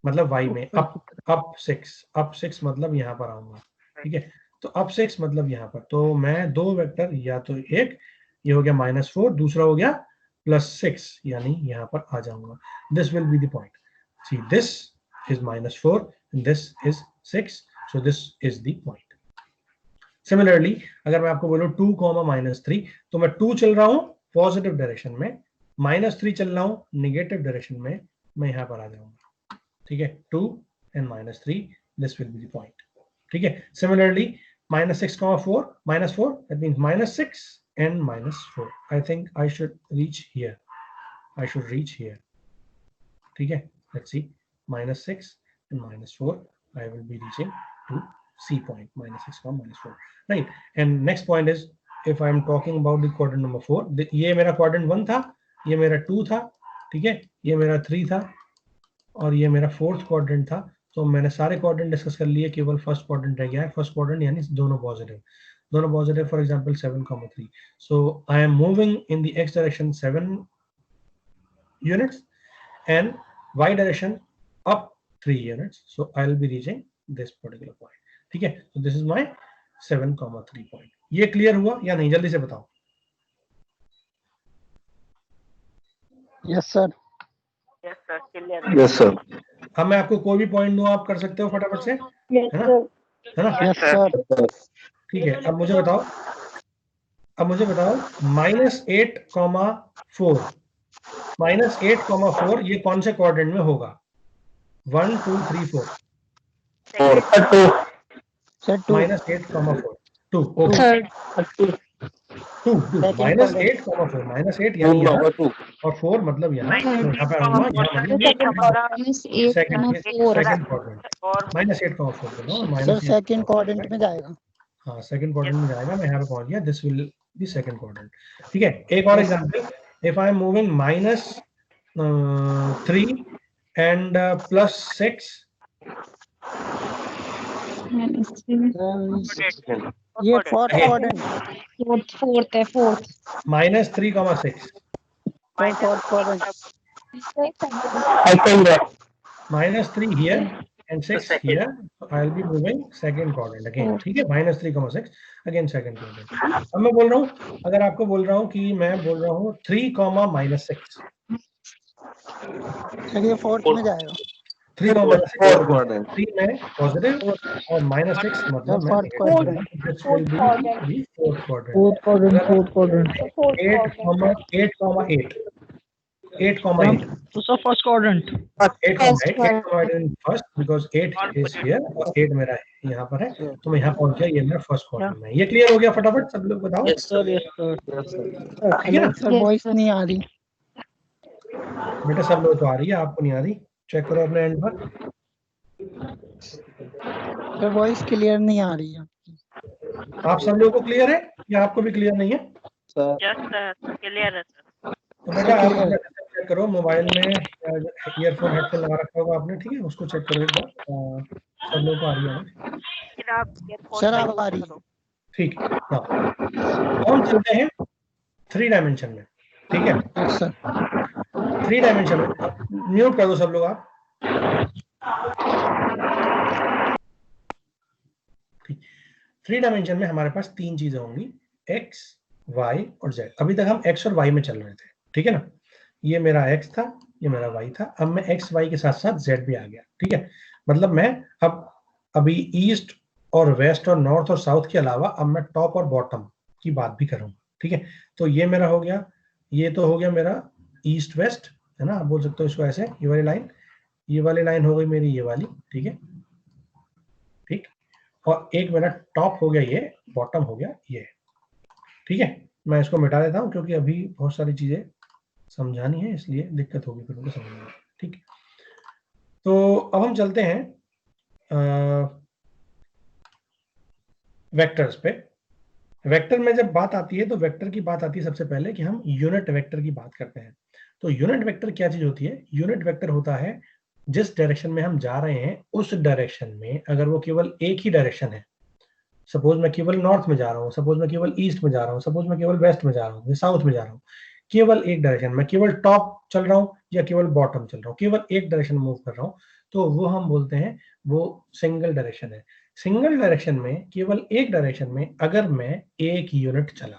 मतलब y में अप 6 मतलब यहां पर आऊंगा। ठीक है, तो अप 6 मतलब यहां पर, तो मैं दो वेक्टर, या तो एक ये हो गया -4, दूसरा हो गया +6, यानी यहां पर आ जाऊंगा। This will be the point, see this is -4 and this is 6, so this is the point। Similarly अगर मैं आपको बोलूं 2, -3, तो मैं 2 चल रहा हूं पॉजिटिव डायरेक्शन में, -3 चल रहा हूं नेगेटिव डायरेक्शन में, मैं यहां पर आ जाऊंगा। ठीक है, 2 and -3, this will be the point। ठीक है, similarly -6,4, -4, that means -6 and -4, I think I should reach here, I should reach here। ठीक है, let's see, -6 and -4, I will be reaching to C point, -6, -4, right। And next point is, if I am talking about the quadrant number 4, ये मेरा quadrant 1 था, ये मेरा 2 था, ठीक है, ये मेरा 3 था, और ये मेरा 4th क्वाड्रेंट था। तो मैंने सारे क्वाड्रेंट डिस्कस कर लिए, केवल फर्स्ट क्वाड्रेंट रह गया है। फर्स्ट क्वाड्रेंट यानी दोनों positive, for example 7,3। So I am moving in the x direction 7 units and y direction up 3 units, so I will be reaching this particular point। ठीक है, so this is my 7,3 point। ये clear हुआ या नहीं, जल्दी से बताओ। Yes sir. Yes, sir. Clear. Yes sir. अब मैं आपको कोई भी पॉइंट दूं, आप कर सकते हो फटाफट से, है ना, है ना? Yes sir. ठीक है, अब मुझे बताओ -8,4 -8,4 ये कौन से क्वाड्रेंट में होगा? 1 2 3 4 और two sir 2 -8,4 2 okay third 2 Second -8,4 -8 यानी यहाँ नंबर 2 और 4 मतलब यहाँ, तो यहाँ पे आऊंगा, यहाँ मतलब -8,4 सेकंड क्वाड्रेंट और -8,4 बोलो, सर सेकंड क्वाड्रेंट में जाएगा। हाँ सेकंड क्वाड्रेंट में जाएगा। मैं यहाँ पे पहुंच गया, this will B second quadrant. ठीक है, एक और example, if I am moving -3 and +6 ये फोर्थ क्वाड्रेंट फोर्थ है, fourth -3,6 fourth quadrant -3 here and 6 here, so I'll be moving second quadrant again। ठीक है, -3,6 again second quadrant। अब मैं बोल रहा हूँ, अगर आपको बोल रहा हूँ कि मैं बोल रहा हूँ 3, -6 सर ये फोर्थ में जाएगा। 3, फोर्थ क्वाड्रेंट 3 में पॉजिटिव और -6 मतलब मैं fourth quadrant this will B fourth quadrant. 8,8 तो sir first quadrant 8 in first because 8 is here और 8 मेरा यहाँ पर है, तो मैं यहाँ पहुंच गया, ये मेरा फर्स्ट क्वाड्रेंट में। ये क्लियर हो गया? फटाफट सब लोग बताओ। यस सर यस सर ठीक है ना? सर वॉइस नहीं आ रही। बेटा सब लोग तो आ रही है, आपको नहीं आ रही, चेक करो अपने एंड पर। सर वॉइस क्लियर नहीं आ रही है। आप सब लोगों को क्लियर है या आपको भी क्लियर नहीं है? Yes, sir. Clear है sir. तो बेटा आप अपना चेक करो, मोबाइल में ईयरफोन हेडफोन लगा रखा होगा आपने, ठीक है, उसको चेक करो एक बार। सब लोगों को आ रही है आवाज? फिर आप earphone सर का अब आ use रही करो। ठीक है, हाँ। हम चलते हैं 3 डायमेंशन में। ठीक है, यस सर। 3 डायमेंशन में म्यूट कर दो सब लोग आप। 3 डायमेंशन में हमारे पास 3 चीजें होंगी, x, y और z। अभी तक हम x और y में चल रहे थे, ठीक है ना? ये मेरा x था, ये मेरा y था, अब मैं x y के साथ साथ z भी आ गया। ठीक है, मतलब मैं अभी ईस्ट और वेस्ट और नॉर्थ और साउथ के अलावा अब मैं टॉप और बॉटम की बात भी करूंगा। ठीक है, तो ये मेरा हो गया, ये तो हो गया मेरा ईस्ट वेस्ट, है ना, आप बोल सकते हो इसको ऐसे, ये वाली लाइन हो गई मेरी, ये वाली। ठीक है, ठीक, और एक मेरा टॉप हो गया, ये बॉटम हो गया ये। ठीक है, मैं इसको मिटा देता हूं क्योंकि अभी बहुत सारी चीजें समझानी है, इसलिए दिक्कत होगी फिर उनको समझने में। ठीक, तो अब हम चलते हैं वेक्टर्स पे। वेक्टर में जब बात आती है तो वेक्टर की बात आती है सबसे पहले कि हम यूनिट वेक्टर की बात करते हैं। तो यूनिट वेक्टर क्या चीज होती है? यूनिट वेक्टर होता है जिस डायरेक्शन में हम जा रहे हैं उस डायरेक्शन में अगर वो केवल एक ही डायरेक्शन है, सपोज मैं केवल नॉर्थ में जा रहा हूँ, सपोज मैं केवल ईस्ट में जा रहा हूँ, सपोज मैं केवल वेस्ट में जा रहा हूँ, साउथ में जा रहा हूँ, केवल एक डायरेक्शन में, केवल टॉप चल रहा हूँ या केवल बॉटम चल रहा हूँ, केवल एक डायरेक्शन मूव कर रहा हूँ, तो वो हम बोलते हैं वो सिंगल डायरेक्शन है। सिंगल डायरेक्शन में, केवल एक डायरेक्शन में अगर मैं एक यूनिट चला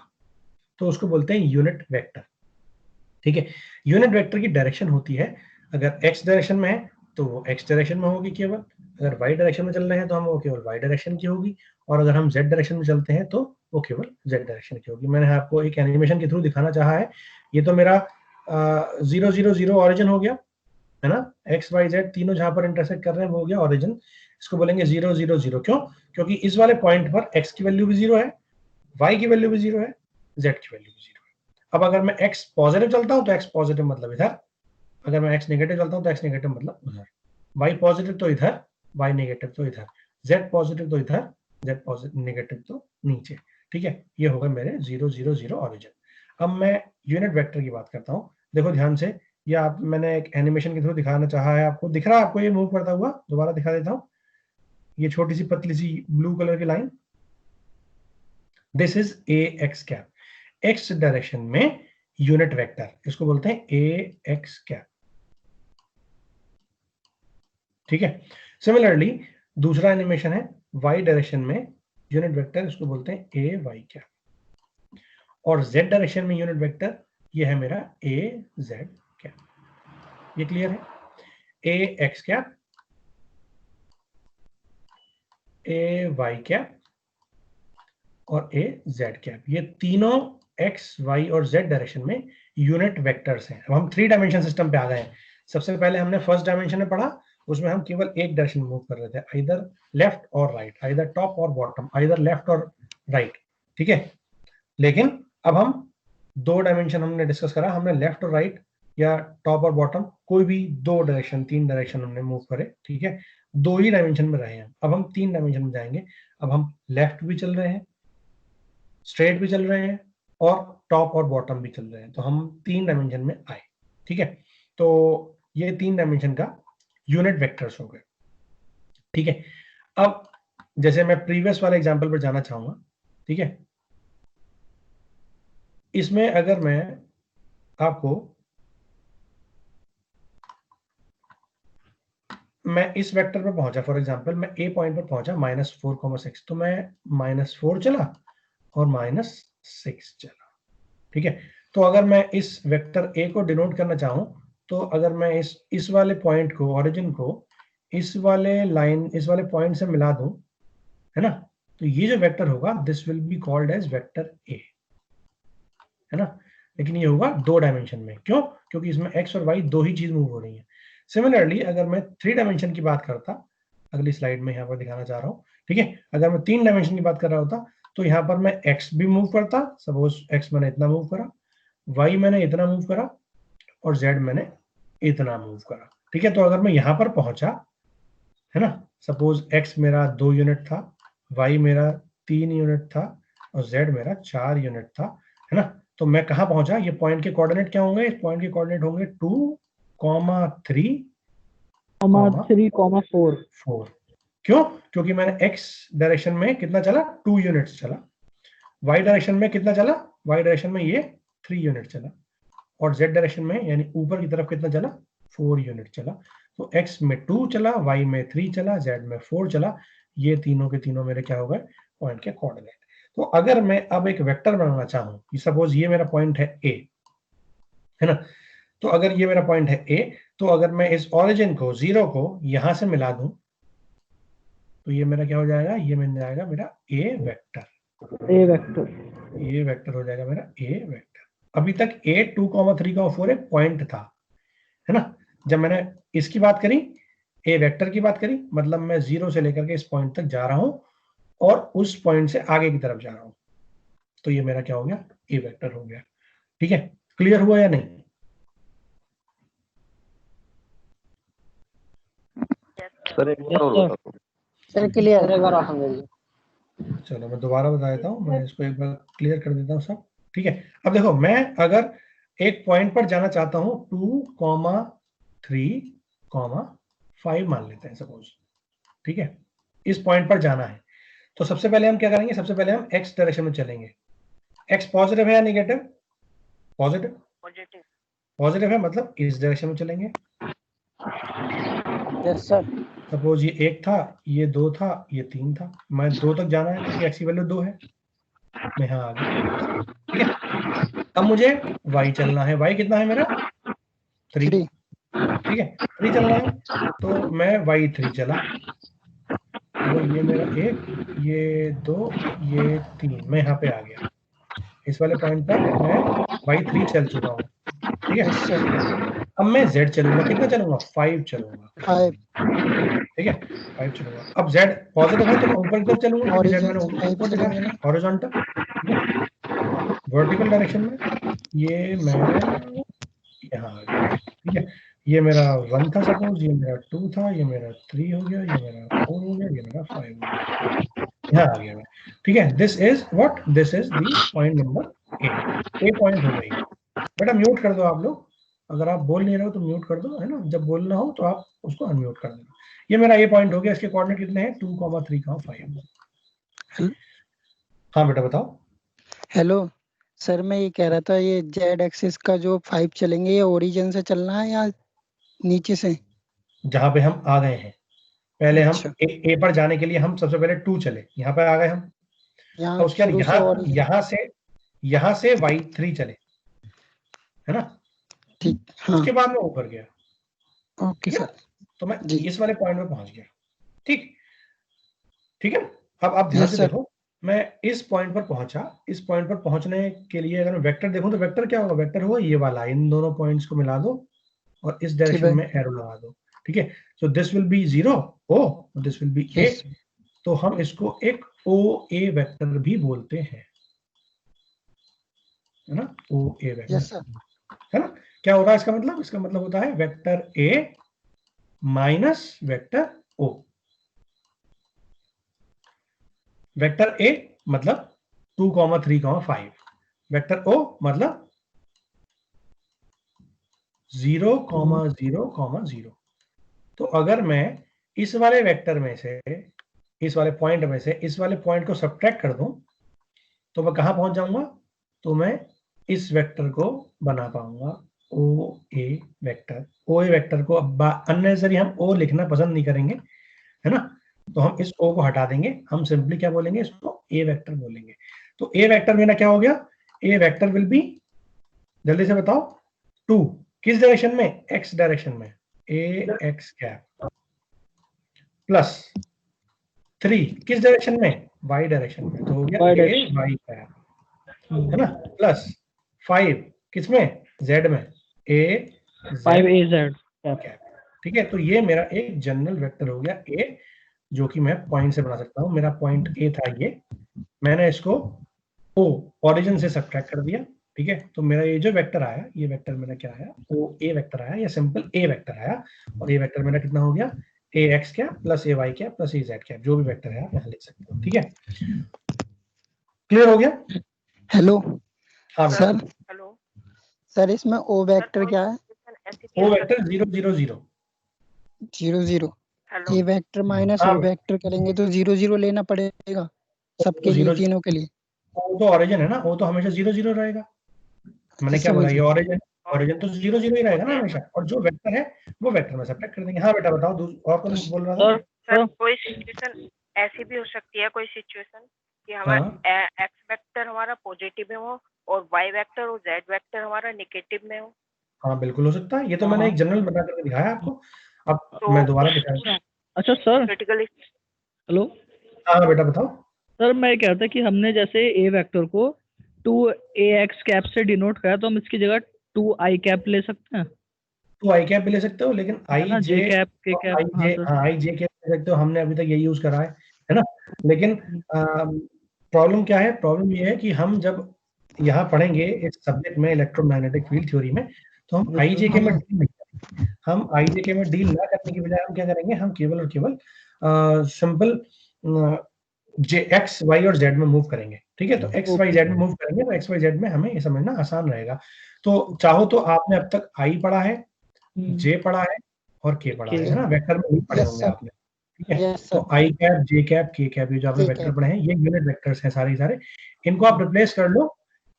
तो उसको बोलते हैं यूनिट वेक्टर। ठीक है, यूनिट वेक्टर की डायरेक्शन होती है, अगर x डायरेक्शन में है तो वो x डायरेक्शन में होगी केवल, अगर y डायरेक्शन में चल रहे हैं तो हम वो केवल y डायरेक्शन की होगी, और अगर हम z डायरेक्शन में चलते हैं तो वो केवल z डायरेक्शन की होगी। मैंने आपको एक एनिमेशन के थ्रू दिखाना चाहा है। ये तो मेरा 0 0 0 ऑरिजिन हो गया, है ना, x y z तीनों जहां पर इंटरसेक्ट कर रहे हैं वो हो गया ऑरिजिन। इसको बोलेंगे 0 0 0। क्यों? क्योंकि इस वाले पॉइंट पर x की वैल्यू भी 0 है, y की वैल्यू भी 0 है, z की वैल्यू भी 0 है। अब अगर मैं x पॉजिटिव चलता हूं तो x पॉजिटिव मतलब इधर, अगर मैं x नेगेटिव चलता हूं तो x नेगेटिव मतलब उधर, y पॉजिटिव तो इधर, y नेगेटिव तो इधर, z पॉजिटिव तो इधर, z पॉजिटिव नेगेटिव तो नीचे। ठीक है, ये होगा मेरे 0 0 0 ऑरिजिन। अब मैं यूनिट वेक्टर की बात करता हूं, देखो ध्यान से, ये आप मैंने एक एनिमेशन के थ्रू दिखाना चाहा है आपको, दिख रहा है आपको ये मूव करता हुआ? दोबारा दिखा देता हूं, ये छोटी सी पतली सी ब्लू कलर की line, this is a X cap, x direction में यूनिट वेक्टर, इसको बोलते हैं ए एक्स कैप। ठीक है, सिमिलरली दूसरा एनिमेशन है वाई डायरेक्शन में यूनिट वेक्टर, इसको बोलते हैं ए वाई कैप, और जेड डायरेक्शन में यूनिट वेक्टर ये है मेरा ए जेड कैप। ये क्लियर है? ए एक्स कैप, ए वाई कैप और ए जेड कैप, ये तीनों एक्स वाई और जेड डायरेक्शन में यूनिट वेक्टर्स हैं। अब हम 3 डायमेंशन सिस्टम पे आ गए हैं। सबसे पहले हमने फर्स्ट डायमेंशन में पढ़ा, उसमें हम केवल एक डायरेक्शन मूव कर रहे थे, आइदर लेफ्ट और राइट, आइदर टॉप और बॉटम, आइदर लेफ्ट और राइट, ठीक है। लेकिन अब हम 2 डायमेंशन हमने डिस्कस करा, हमने लेफ्ट और राइट या टॉप और बॉटम कोई भी 2 डायरेक्शन 3 डायरेक्शन हमने मूव करे, ठीक है। 2 ही डायमेंशन में रहे हैं, अब हम 3 डायमेंशन में जाएंगे। अब हम लेफ्ट भी चल रहे हैं, स्ट्रेट भी चल रहे हैं और टॉप और बॉटम भी चल रहे हैं, तो हम 3 डायमेंशन में आए, ठीक है। तो ये 3 डायमेंशन का यूनिट वेक्टर्स हो गए, ठीक है। अब जैसे मैं प्रीवियस वाले एग्जांपल पर जाना चाहूंगा, ठीक है। इसमें अगर मैं आपको मैं इस वेक्टर पे पहुंचा, फॉर एग्जांपल मैं ए पॉइंट पर पहुंचा -4,6, तो मैं -4 चला और -6 चला, ठीक है। तो अगर मैं इस वेक्टर ए को डिनोट करना चाहूं, तो अगर मैं इस वाले पॉइंट को, ओरिजिन को इस वाले लाइन, इस वाले पॉइंट से मिला दूं, है ना, तो ये जो वेक्टर होगा this will be called as vector a, है ना। लेकिन ये होगा 2 डायमेंशन में, क्यों? क्योंकि इसमें एक्स और वाई 2 ही चीज मूव हो रही है। सिमिलरली अगर मैं 3 डायमेंशन की बात करता, अगली स्लाइड में यहाँ पर दिखाना चाह रहा हूँ, ठीक है। अगर मैं 3 डायमेंशन की बात कर रहा होता, तो यहाँ पर मैं एक्स भी मूव करता, सपोज एक्स मैंने इतना मूव करा, वाई मैंने इतना मूव करा और जेड मैंने इतना मूव करा, ठीक है। तो अगर मैं यहाँ पर पहुंचा, है ना, सपोज एक्स मेरा 2 यूनिट था, वाई मेरा 3 यूनिट था और जेड मेरा 4 यूनिट था, है ना। तो मैं कहाँ पहुंचा? ये पॉइंट के कोऑर्डिनेट क्या होंगे? इस पॉइंट के कोऑर्डिनेट होंगे 2, 3, 4। क्यों? क्योंकि मैंने एक्स डायरेक्शन में कितना चला? 2 यूनिट्स चला। वाई डायरेक्शन में कितना चला? वाई डायरेक्शन में ये 3 यूनिट चला और जेड डायरेक्शन में यानी ऊपर की तरफ कितना चला? 4 यूनिट चला। तो एक्स में 2 चला, वाई में 3 चला, जेड में 4 चला। ये तीनों के तीनों मेरे क्या हो गए? पॉइंट के कोऑर्डिनेट। तो अगर मैं अब एक वेक्टर बनाना चाहूं, सपोज ये मेरा पॉइंट है ए, है ना, तो अगर ये मेरा पॉइंट है ए, तो अगर मैं इस ओरिजिन को 0 को यहां से मिला दूं, तो ये मेरा क्या हो जाएगा? ये मिल जाएगा मेरा ए वेक्टर। ये वेक्टर हो जाएगा मेरा ए वेक्टर। अभी तक ए 2, 3, 4 एक पॉइंट था, है ना। जब मैंने इसकी बात करी, ए वेक्टर की बात करी, मतलब मैं 0 से लेकर के इस पॉइंट तक जा रहा हूं और उस पॉइंट से आगे की तरफ जा रहा हूं, तो ये मेरा क्या हो गया? ए वेक्टर हो गया, ठीक है। क्लियर हुआ या नहीं? सर एक बार और बता दो। Sir clear. चलो मैं दोबारा बता देता हूँ, मैं इसको एक बार क्लियर कर देता हूँ सब, ठीक है। अब देखो, मैं अगर एक पॉइंट पर जाना चाहता हूँ 2, 3, 5 मान लेते हैं सपोज, ठीक है। इस पॉइंट पर जाना है, तो सबसे पहले हम क्या करेंगे? सबसे पहले हम एक्स डायरेक्शन में चलेंगे। एक्स पॉजिटिव है या नेगेटिव? पॉजिटिव। पॉजिटिव। पॉजिटिव है मतलब इस डायरेक्शन में चलेंगे। Yes sir. सपोज ये 1 था, ये 2 था, ये 3 था, मैं 2 तक जाना है क्योंकि एक्स की वैल्यू 2 है, मैं यहाँ आ गया, ठीक है। अब मुझे y चलना है। y कितना है मेरा? 3, ठीक है, 3 चलना है, तो मैं y3 चला, तो ये मेरा 1, ये 2, ये 3, मैं यहाँ पे आ गया। इस वाले पॉइंट पर मैं y3 चल चुका हूँ, ठीक है। अब मैं z चलूंगा, कितना चलूंगा? 5 चलूंगा, 5। ठीक है, 5 चलूंगा। अब z पॉजिटिव है तो मैं ऊपर की तरफ चलूंगा, क्योंकि z मैंने ऊपर देखा है, हॉरिजॉन्टल, ठीक है, वर्टिकल डायरेक्शन में। ये मैं यहाँ आ गया, ठीक है। ये मेरा 1 था सपोज, ये मेरा 2 था, ये मेरा 3 हो गया, ये मेरा 4 हो गया, ये मेरा 5 हो गया, यहाँ आ गया मैं, ठीक है। This is what? This is the point number A point हो गई। बेटा म्यूट कर दो आप लोग, अगर आप बोल नहीं रहे हो तो म्यूट कर दो, है ना। जब बोलना हो तो आप उसको अनम्यूट कर देना। ये मेरा ए पॉइंट हो गया। इसके कोऑर्डिनेट कितने हैं? 2, 3, 5। हाँ बेटा बताओ। हेलो सर, मैं ये कह रहा था, ये जेड एक्सिस का जो 5 चलेंगे, ये ओरिजिन से चलना है या नीचे से? जहां पे हम आ गए हैं, पहले हम अच्छा। ए पर जाने के लिए हम सबसे पहले 2 चले, यहाँ पे आ गए हम। यहाँ उसके बाद शुरू से origin- यहाँ से y3 चले, है ना। ठीक। हाँ उसके बाद में ऊपर गया, ओके ठीक है? सर। तो मैं जी। इस वाले पॉइंट पे पहुंच गया। ठीक है, अब आप ध्यान यस से सर। देखो, मैं इस पॉइंट पर पहुंचा। इस पॉइंट पर पहुंचने के लिए अगर मैं वेक्टर देखूं तो वेक्टर क्या होगा? वेक्टर होगा ये वाला, इन दोनों पॉइंट्स को मिला दो और इस ठीक डायरेक्शन है। में एरो लगा दो। ठीक है, so this will be 0 O, this will be A. Yes तो हम इसको एक ओ ए वेक्टर भी बोलते हैं, है ना? ओ ए वेक्टर, यस सर। है ना? क्या होता है इसका मतलब? इसका मतलब होता है vector A minus vector O. Vector A मतलब 2, 3, 5। वेक्टर ओ मतलब 0, 0, 0। तो अगर मैं इस वाले वेक्टर में से, इस वाले पॉइंट में से इस वाले पॉइंट को सब्ट्रैक्ट कर दूं तो मैं कहां पहुंच जाऊंगा? तो मैं इस वेक्टर को बना पाऊंगा ओ ए वेक्टर। ओ ए वेक्टर को अब अननेसेसरी हम ओ लिखना पसंद नहीं करेंगे, है ना? तो हम इस ओ को हटा देंगे, हम सिंपली क्या बोलेंगे? इसको ए वेक्टर बोलेंगे। तो ए वेक्टर मेरा क्या हो गया? ए वेक्टर विल बी, जल्दी से बताओ, 2 किस डायरेक्शन में? एक्स डायरेक्शन में, ए एक्स कैप, प्लस 3 किस डायरेक्शन में? वाई डायरेक्शन में, तो हो गया Y ए direction. वाई कैप, है ना? प्लस 5 किसमें? जेड में, ए 5 जेड AZ. Yeah. कैप। ठीक है, तो ये मेरा एक जनरल वेक्टर हो गया ए, जो कि मैं पॉइंट से बना सकता हूं। मेरा पॉइंट ए था ये, मैंने इसको ओ ओरिजिन से सब्ट्रैक्ट कर दिया। ठीक है, तो मेरा ये जो वेक्टर आया, ये वेक्टर मेरा क्या आया? ओ ए वेक्टर आया, या सिंपल ए वेक्टर आया। और ये वेक्टर मेरा कितना हो गया? ए एक्स कैप प्लस ए वाई कैप प्लस ए जेड कैप, जो भी वेक्टर है आप यहाँ लिख सकते हो। ठीक है, क्लियर हो गया? हेलो हाँ सर सर। हेलो सर इसमें ओ सर, वेक्टर कोई क्या है? सिचुएशन ऐसी भी ओ हो वेक्टर सकती 0, 0, 0। 0 0। हेलो ए वेक्टर माइनस हाँ, ओ वेक्टर करेंगे तो 0 0 लेना पड़ेगा सबके लिए, 0, तीनों के लिए। वो तो ऑरिजिन है ना, वो तो हमेशा 0, 0 रहेगा। मैंने क्या बोला? समझ ये गया। ऑरिजिन, ऑरिजिन तो 0, 0 ही रहेगा ना हमेशा, और जो वेक्टर है वो वेक्टर में सब्ट्रैक्ट कर देंगे। हाँ बेटा बताओ, और कौन बोल रहा था? Sir, सर sir, कोई सिचुएशन ऐसी भी हो सकती है, कोई सिचुएशन कि हाँ हमारा एक्स वेक्टर हमारा पॉजिटिव में हो और वाई वेक्टर और जेड वेक्टर हमारा नेगेटिव में हो। हाँ, बिल्कुल हो सकता है। ये तो हाँ, मैंने हाँ। एक जनरल बना करके दिखाया आपको। अब तो मैं दोबारा दिखाऊंगा। अच्छा सर, क्रिटिकली हेलो हाँ बेटा बताओ। सर, मैं कह रहा था कि हमने जैसे ए वेक्टर को 2ax कैप से डिनोट करा, तो हम इसकी जगह 2i कैप ले सकते हैं, तो आई कैप भी ले सकते हो, लेकिन है आई ना? जे j कैप, k और कैप, आई हाँ जे, सर। हाँ आई जे कैप ले सकते हो। हमने अभी तक यही यूज करा है ना? लेकिन प्रॉब्लम क्या है? प्रॉब्लम ये है कि हम जब यहाँ पढ़ेंगे इस सब्जेक्ट में, इलेक्ट्रोमैग्नेटिक फील्ड थ्योरी में, तो हम Yes, आई sir. जे के में डील नहीं करेंगे। हम आई जे के में डील ना करने की बजाय हम क्या करेंगे? हम केवल और केवल सिंपल जे एक्स वाई और जेड में मूव करेंगे। ठीक है, तो एक्स वाई जेड में मूव करेंगे, तो एक्स वाई जेड में हमें ये समझना आसान रहेगा। तो चाहो तो आपने अब तक आई पढ़ा है, जे पढ़ा है और के पढ़ा है ना? वेक्टर में नहीं पढ़े यस होंगे सर। आपने। ठीक है, यस सर। तो आई कैप, जे कैप, के कैप, ये जो आपने के वेक्टर कैप। पढ़े हैं, ये यूनिट वेक्टर्स हैं सारे के सारे। इनको आप रिप्लेस कर लो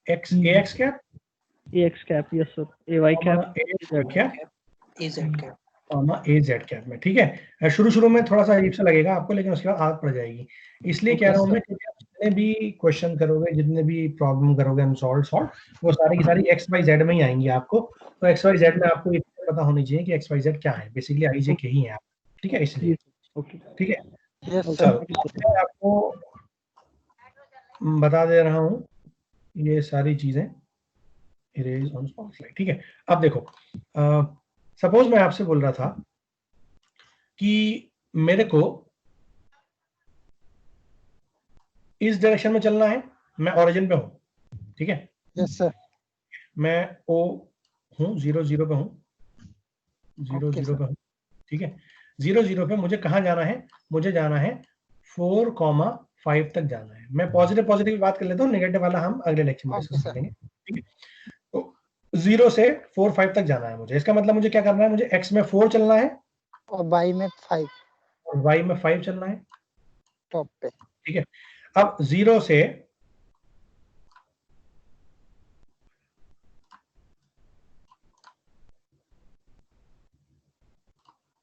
X A X cap, ax cap, yes sir, ay cap, A cap, A Z cap. A Z cap में। ठीक है, शुरू शुरू में थोड़ा सा अजीब सा लगेगा आपको, लेकिन उसके बाद आदत पड़ जाएगी। इसलिए कह रहा हूँ मैं, क्योंकि आप जितने भी क्वेश्चन करोगे, जितने भी प्रॉब्लम करोगे अनसॉल्व, वो सारी की सारी एक्स वाई जेड में ही आएंगी आपको। तो एक्स वाई जेड में आपको ये पता होनी चाहिए कि एक्स वाई जेड क्या है। बेसिकली आई जे के ही है आप। ठीक है, इसलिए ओके। ठीक है, यस चलो सर। मैं आपको बता दे रहा हूँ ये सारी चीजें। Erase on spotlight. ठीक है, अब देखो, सपोज मैं आपसे बोल रहा था कि मेरे को इस डायरेक्शन में चलना है, मैं ओरिजिन पे हूं। ठीक है, यस सर। मैं ओ हूं, 0 0 पे हूं, 0 ओके 0 सर। पे हूं। ठीक है, 0 0 पे मुझे कहाँ जाना है? मुझे जाना है 4, 5 तक जाना है। मैं पॉजिटिव पॉजिटिव की बात कर लेता हूँ, नेगेटिव वाला हम अगले लेक्चर में ओके डिस्कस सर। करेंगे। ठीक है, तो 0 से 4, 5 तक जाना है मुझे। इसका मतलब मुझे क्या करना है? मुझे एक्स में 4 चलना है और वाई में 5 और वाई में 5 चलना है। टॉप पे। ठीक है, अब 0 से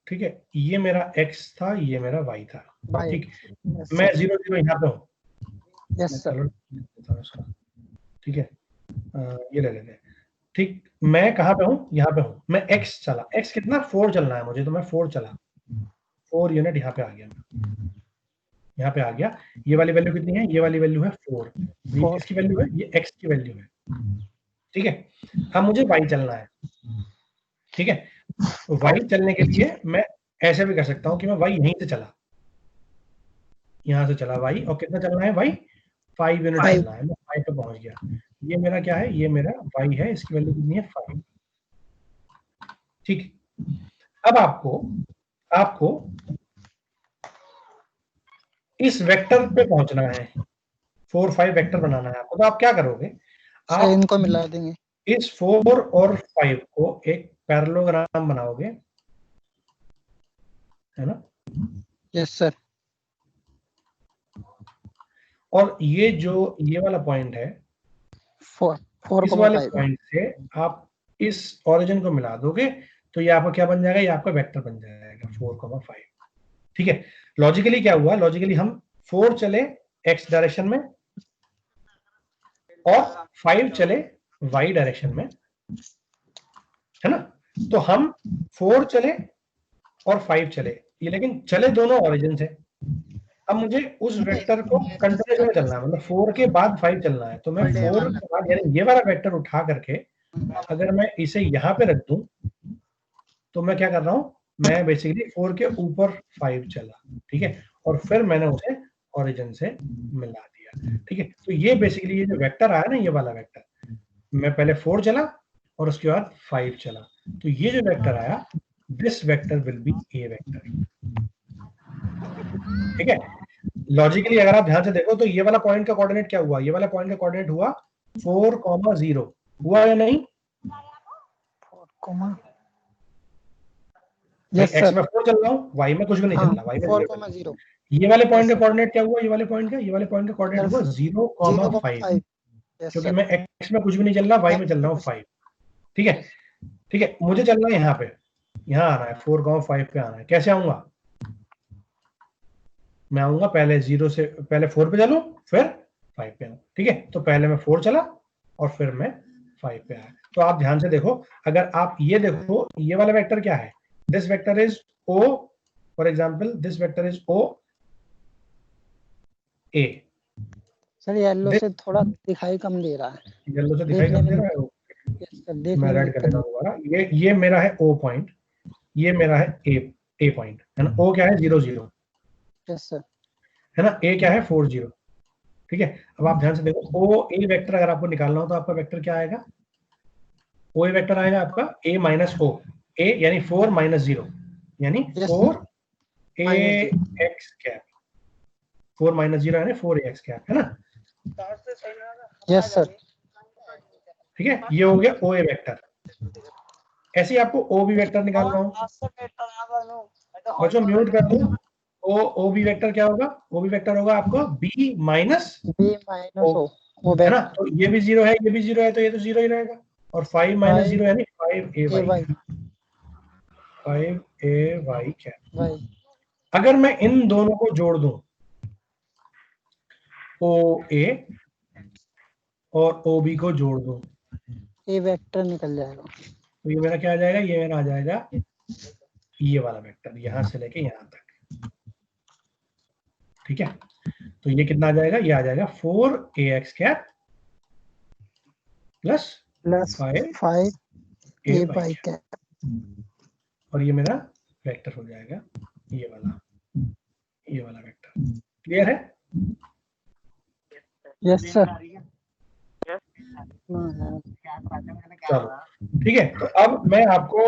ठीक है, ये मेरा x था, ये मेरा y था। वाई। ठीक, यस मैं सर। 0 0 यहाँ पे हूँ। यस मैं सर। कलर देता हूँ इसका। ठीक है, ये ले लेते हैं। ठीक, मैं कहाँ पे हूँ, यहाँ पे हूँ, मैं x चला, x कितना 4 चलना है मुझे, तो मैं 4 चला, 4 यूनिट यहाँ पे आ गया, यहाँ पे आ गया। ये वाली वैल्यू कितनी है, ये वाली वैल्यू है 4, ये Four. किसकी वैल्यू है, ये x की वैल्यू है, ठीक है। अब मुझे y चलना है, ठीक है। तो y चलने के लिए मैं ऐसे भी कर सकता हूँ कि मैं y यहीं से चला, यहाँ से चला y, और कितना चलना है y, 5 यूनिट Five. चलना है, मैं 5 पे पहुंच गया। ये मेरा क्या है, ये मेरा y है, इसकी वैल्यू कितनी है 5, ठीक। अब आपको इस वेक्टर पे पहुंचना है, 4 5 वेक्टर बनाना है आपको, तो आप क्या करोगे, सर आप इनको मिला देंगे। इस 4 और 5 को एक पैरेललोग्राम बनाओगे, है ना। Yes sir. और ये वाला पॉइंट है, 4 इस वाले पॉइंट से आप इस ओरिजिन को मिला दोगे, तो ये आपका क्या बन जाएगा, ये आपका वेक्टर बन जाएगा 4 5, ठीक है। लॉजिकली क्या हुआ, लॉजिकली हम 4 चले x डायरेक्शन में और 5 चले y डायरेक्शन में, है ना। तो हम 4 चले और 5 चले, ये लेकिन चले दोनों ओरिजिन से। अब मुझे उस वेक्टर को कंटिन्यूस में चलना है, मतलब 4 के बाद 5 चलना है, तो मैं 4 के बाद यानी ये वाला वेक्टर उठा करके अगर मैं इसे यहाँ पे रख दूं, तो मैं क्या कर रहा हूँ, मैं बेसिकली 4 के ऊपर 5 चला, ठीक है, और फिर मैंने उसे ओरिजिन से मिला दिया, ठीक है। तो ये बेसिकली ये जो वेक्टर आया ना, ये वाला वेक्टर, मैं पहले 4 चला और उसके बाद 5 चला, तो ये जो वेक्टर आया, this vector will be A vector, ठीक है। लॉजिकली अगर आप ध्यान से देखो तो ये वाला पॉइंट का कोऑर्डिनेट क्या हुआ, ये वाला पॉइंट का कोऑर्डिनेट हुआ 4, 0 हुआ या नहीं, यस x सर। में 4 चल रहा हूँ, y में कुछ भी नहीं चल रहा, y में 0 4 0। ये वाले पॉइंट का कोऑर्डिनेट क्या हुआ, ये वाले पॉइंट का, ये वाले पॉइंट का कोऑर्डिनेट हुआ 0, 5, यस क्योंकि सर। मैं x में कुछ भी नहीं चल रहा, y में चल रहा हूँ 5, ठीक है, ठीक है। मुझे चलना है यहाँ पे, यहाँ आना है 4, 5 पे आना है, कैसे आऊंगा, मैं आऊंगा पहले 0 से, पहले 4 पे चलूं फिर 5 पे आऊं, ठीक है। तो पहले मैं 4 चला और फिर मैं 5 पे आया। तो आप ध्यान से देखो, अगर आप ये देखो, ये वाला वेक्टर क्या है, this vector is o, for example this vector is o a। Sir yellow से थोड़ा दिखाई कम दे रहा है। येलो से दिखाई कम दे रहा है, यस सर, मैं देखने रेड में कर देता हूं दोबारा। ये मेरा है o पॉइंट, ये मेरा है a पॉइंट, है ना। o क्या है 0 0, यस सर। है ना, a क्या है 4 0, ठीक है। अब आप ध्यान से देखो, ओ ए वेक्टर अगर आपको निकालना हो तो आपका वेक्टर क्या आएगा, ओ ए वेक्टर आएगा आपका a माइनस ओ, a यानी 4 माइनस 0 यानी 4 a x कैप, 4 माइनस 0 यानी 4 a x कैप, है ना। Yes sir. ठीक है, ये हो गया ओ ए वेक्टर। ऐसे ही आपको ओ बी वेक्टर निकालना हो, बच्चों म्यूट कर दो। ओ बी वेक्टर क्या होगा, ओ बी वेक्टर होगा आपको b माइनस o, है ना। तो ये भी 0 है, ये भी 0 है, तो ये तो 0 ही रहेगा, और 5 माइनस 0 यानी 5ay, 5ay कैप। अगर मैं इन दोनों को जोड़ दूं, ओ ए और ओ बी को जोड़ दूं, ए वेक्टर निकल जाएगा। तो ये मेरा क्या आ जाएगा, ये मेरा आ जाएगा ये वाला वेक्टर, यहां से लेके यहां तक, ठीक है। तो ये कितना आ जाएगा, ये आ जाएगा 4ax cap plus 5ay cap, और ये मेरा वेक्टर हो जाएगा ये वाला वेक्टर। क्लियर है? Yes sir. चलो ठीक है, तो अब मैं आपको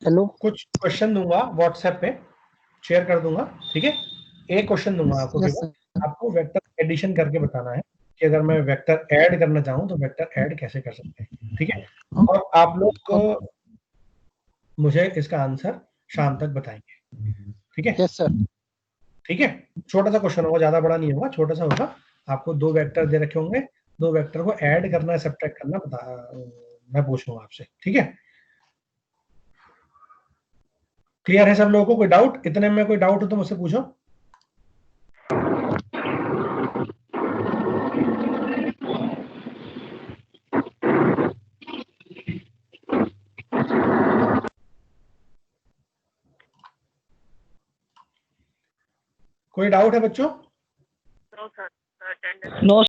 हेलो कुछ क्वेश्चन दूंगा, व्हाट्सएप पे शेयर कर दूंगा, ठीक है। एक क्वेश्चन दूंगा आपको, आपको वेक्टर एडिशन करके बताना है कि अगर मैं वेक्टर ऐड करना चाहूं तो वेक्टर ऐड कैसे कर सकते हैं, ठीक है। और आप लोग मुझे इसका आंसर शाम तक बताएंगे, ठीक है। Yes sir. ठीक है, छोटा सा क्वेश्चन होगा, ज्यादा बड़ा नहीं होगा, छोटा सा होगा। आपको 2 वेक्टर दे रखे होंगे, 2 वेक्टर को ऐड करना है, सब्ट्रैक्ट करना मैं पूछूंगा आपसे, ठीक है। क्लियर है सब लोगों को? कोई डाउट? इतने में कोई डाउट हो तो मुझसे पूछो। कोई डाउट है बच्चों? No sir, attendance no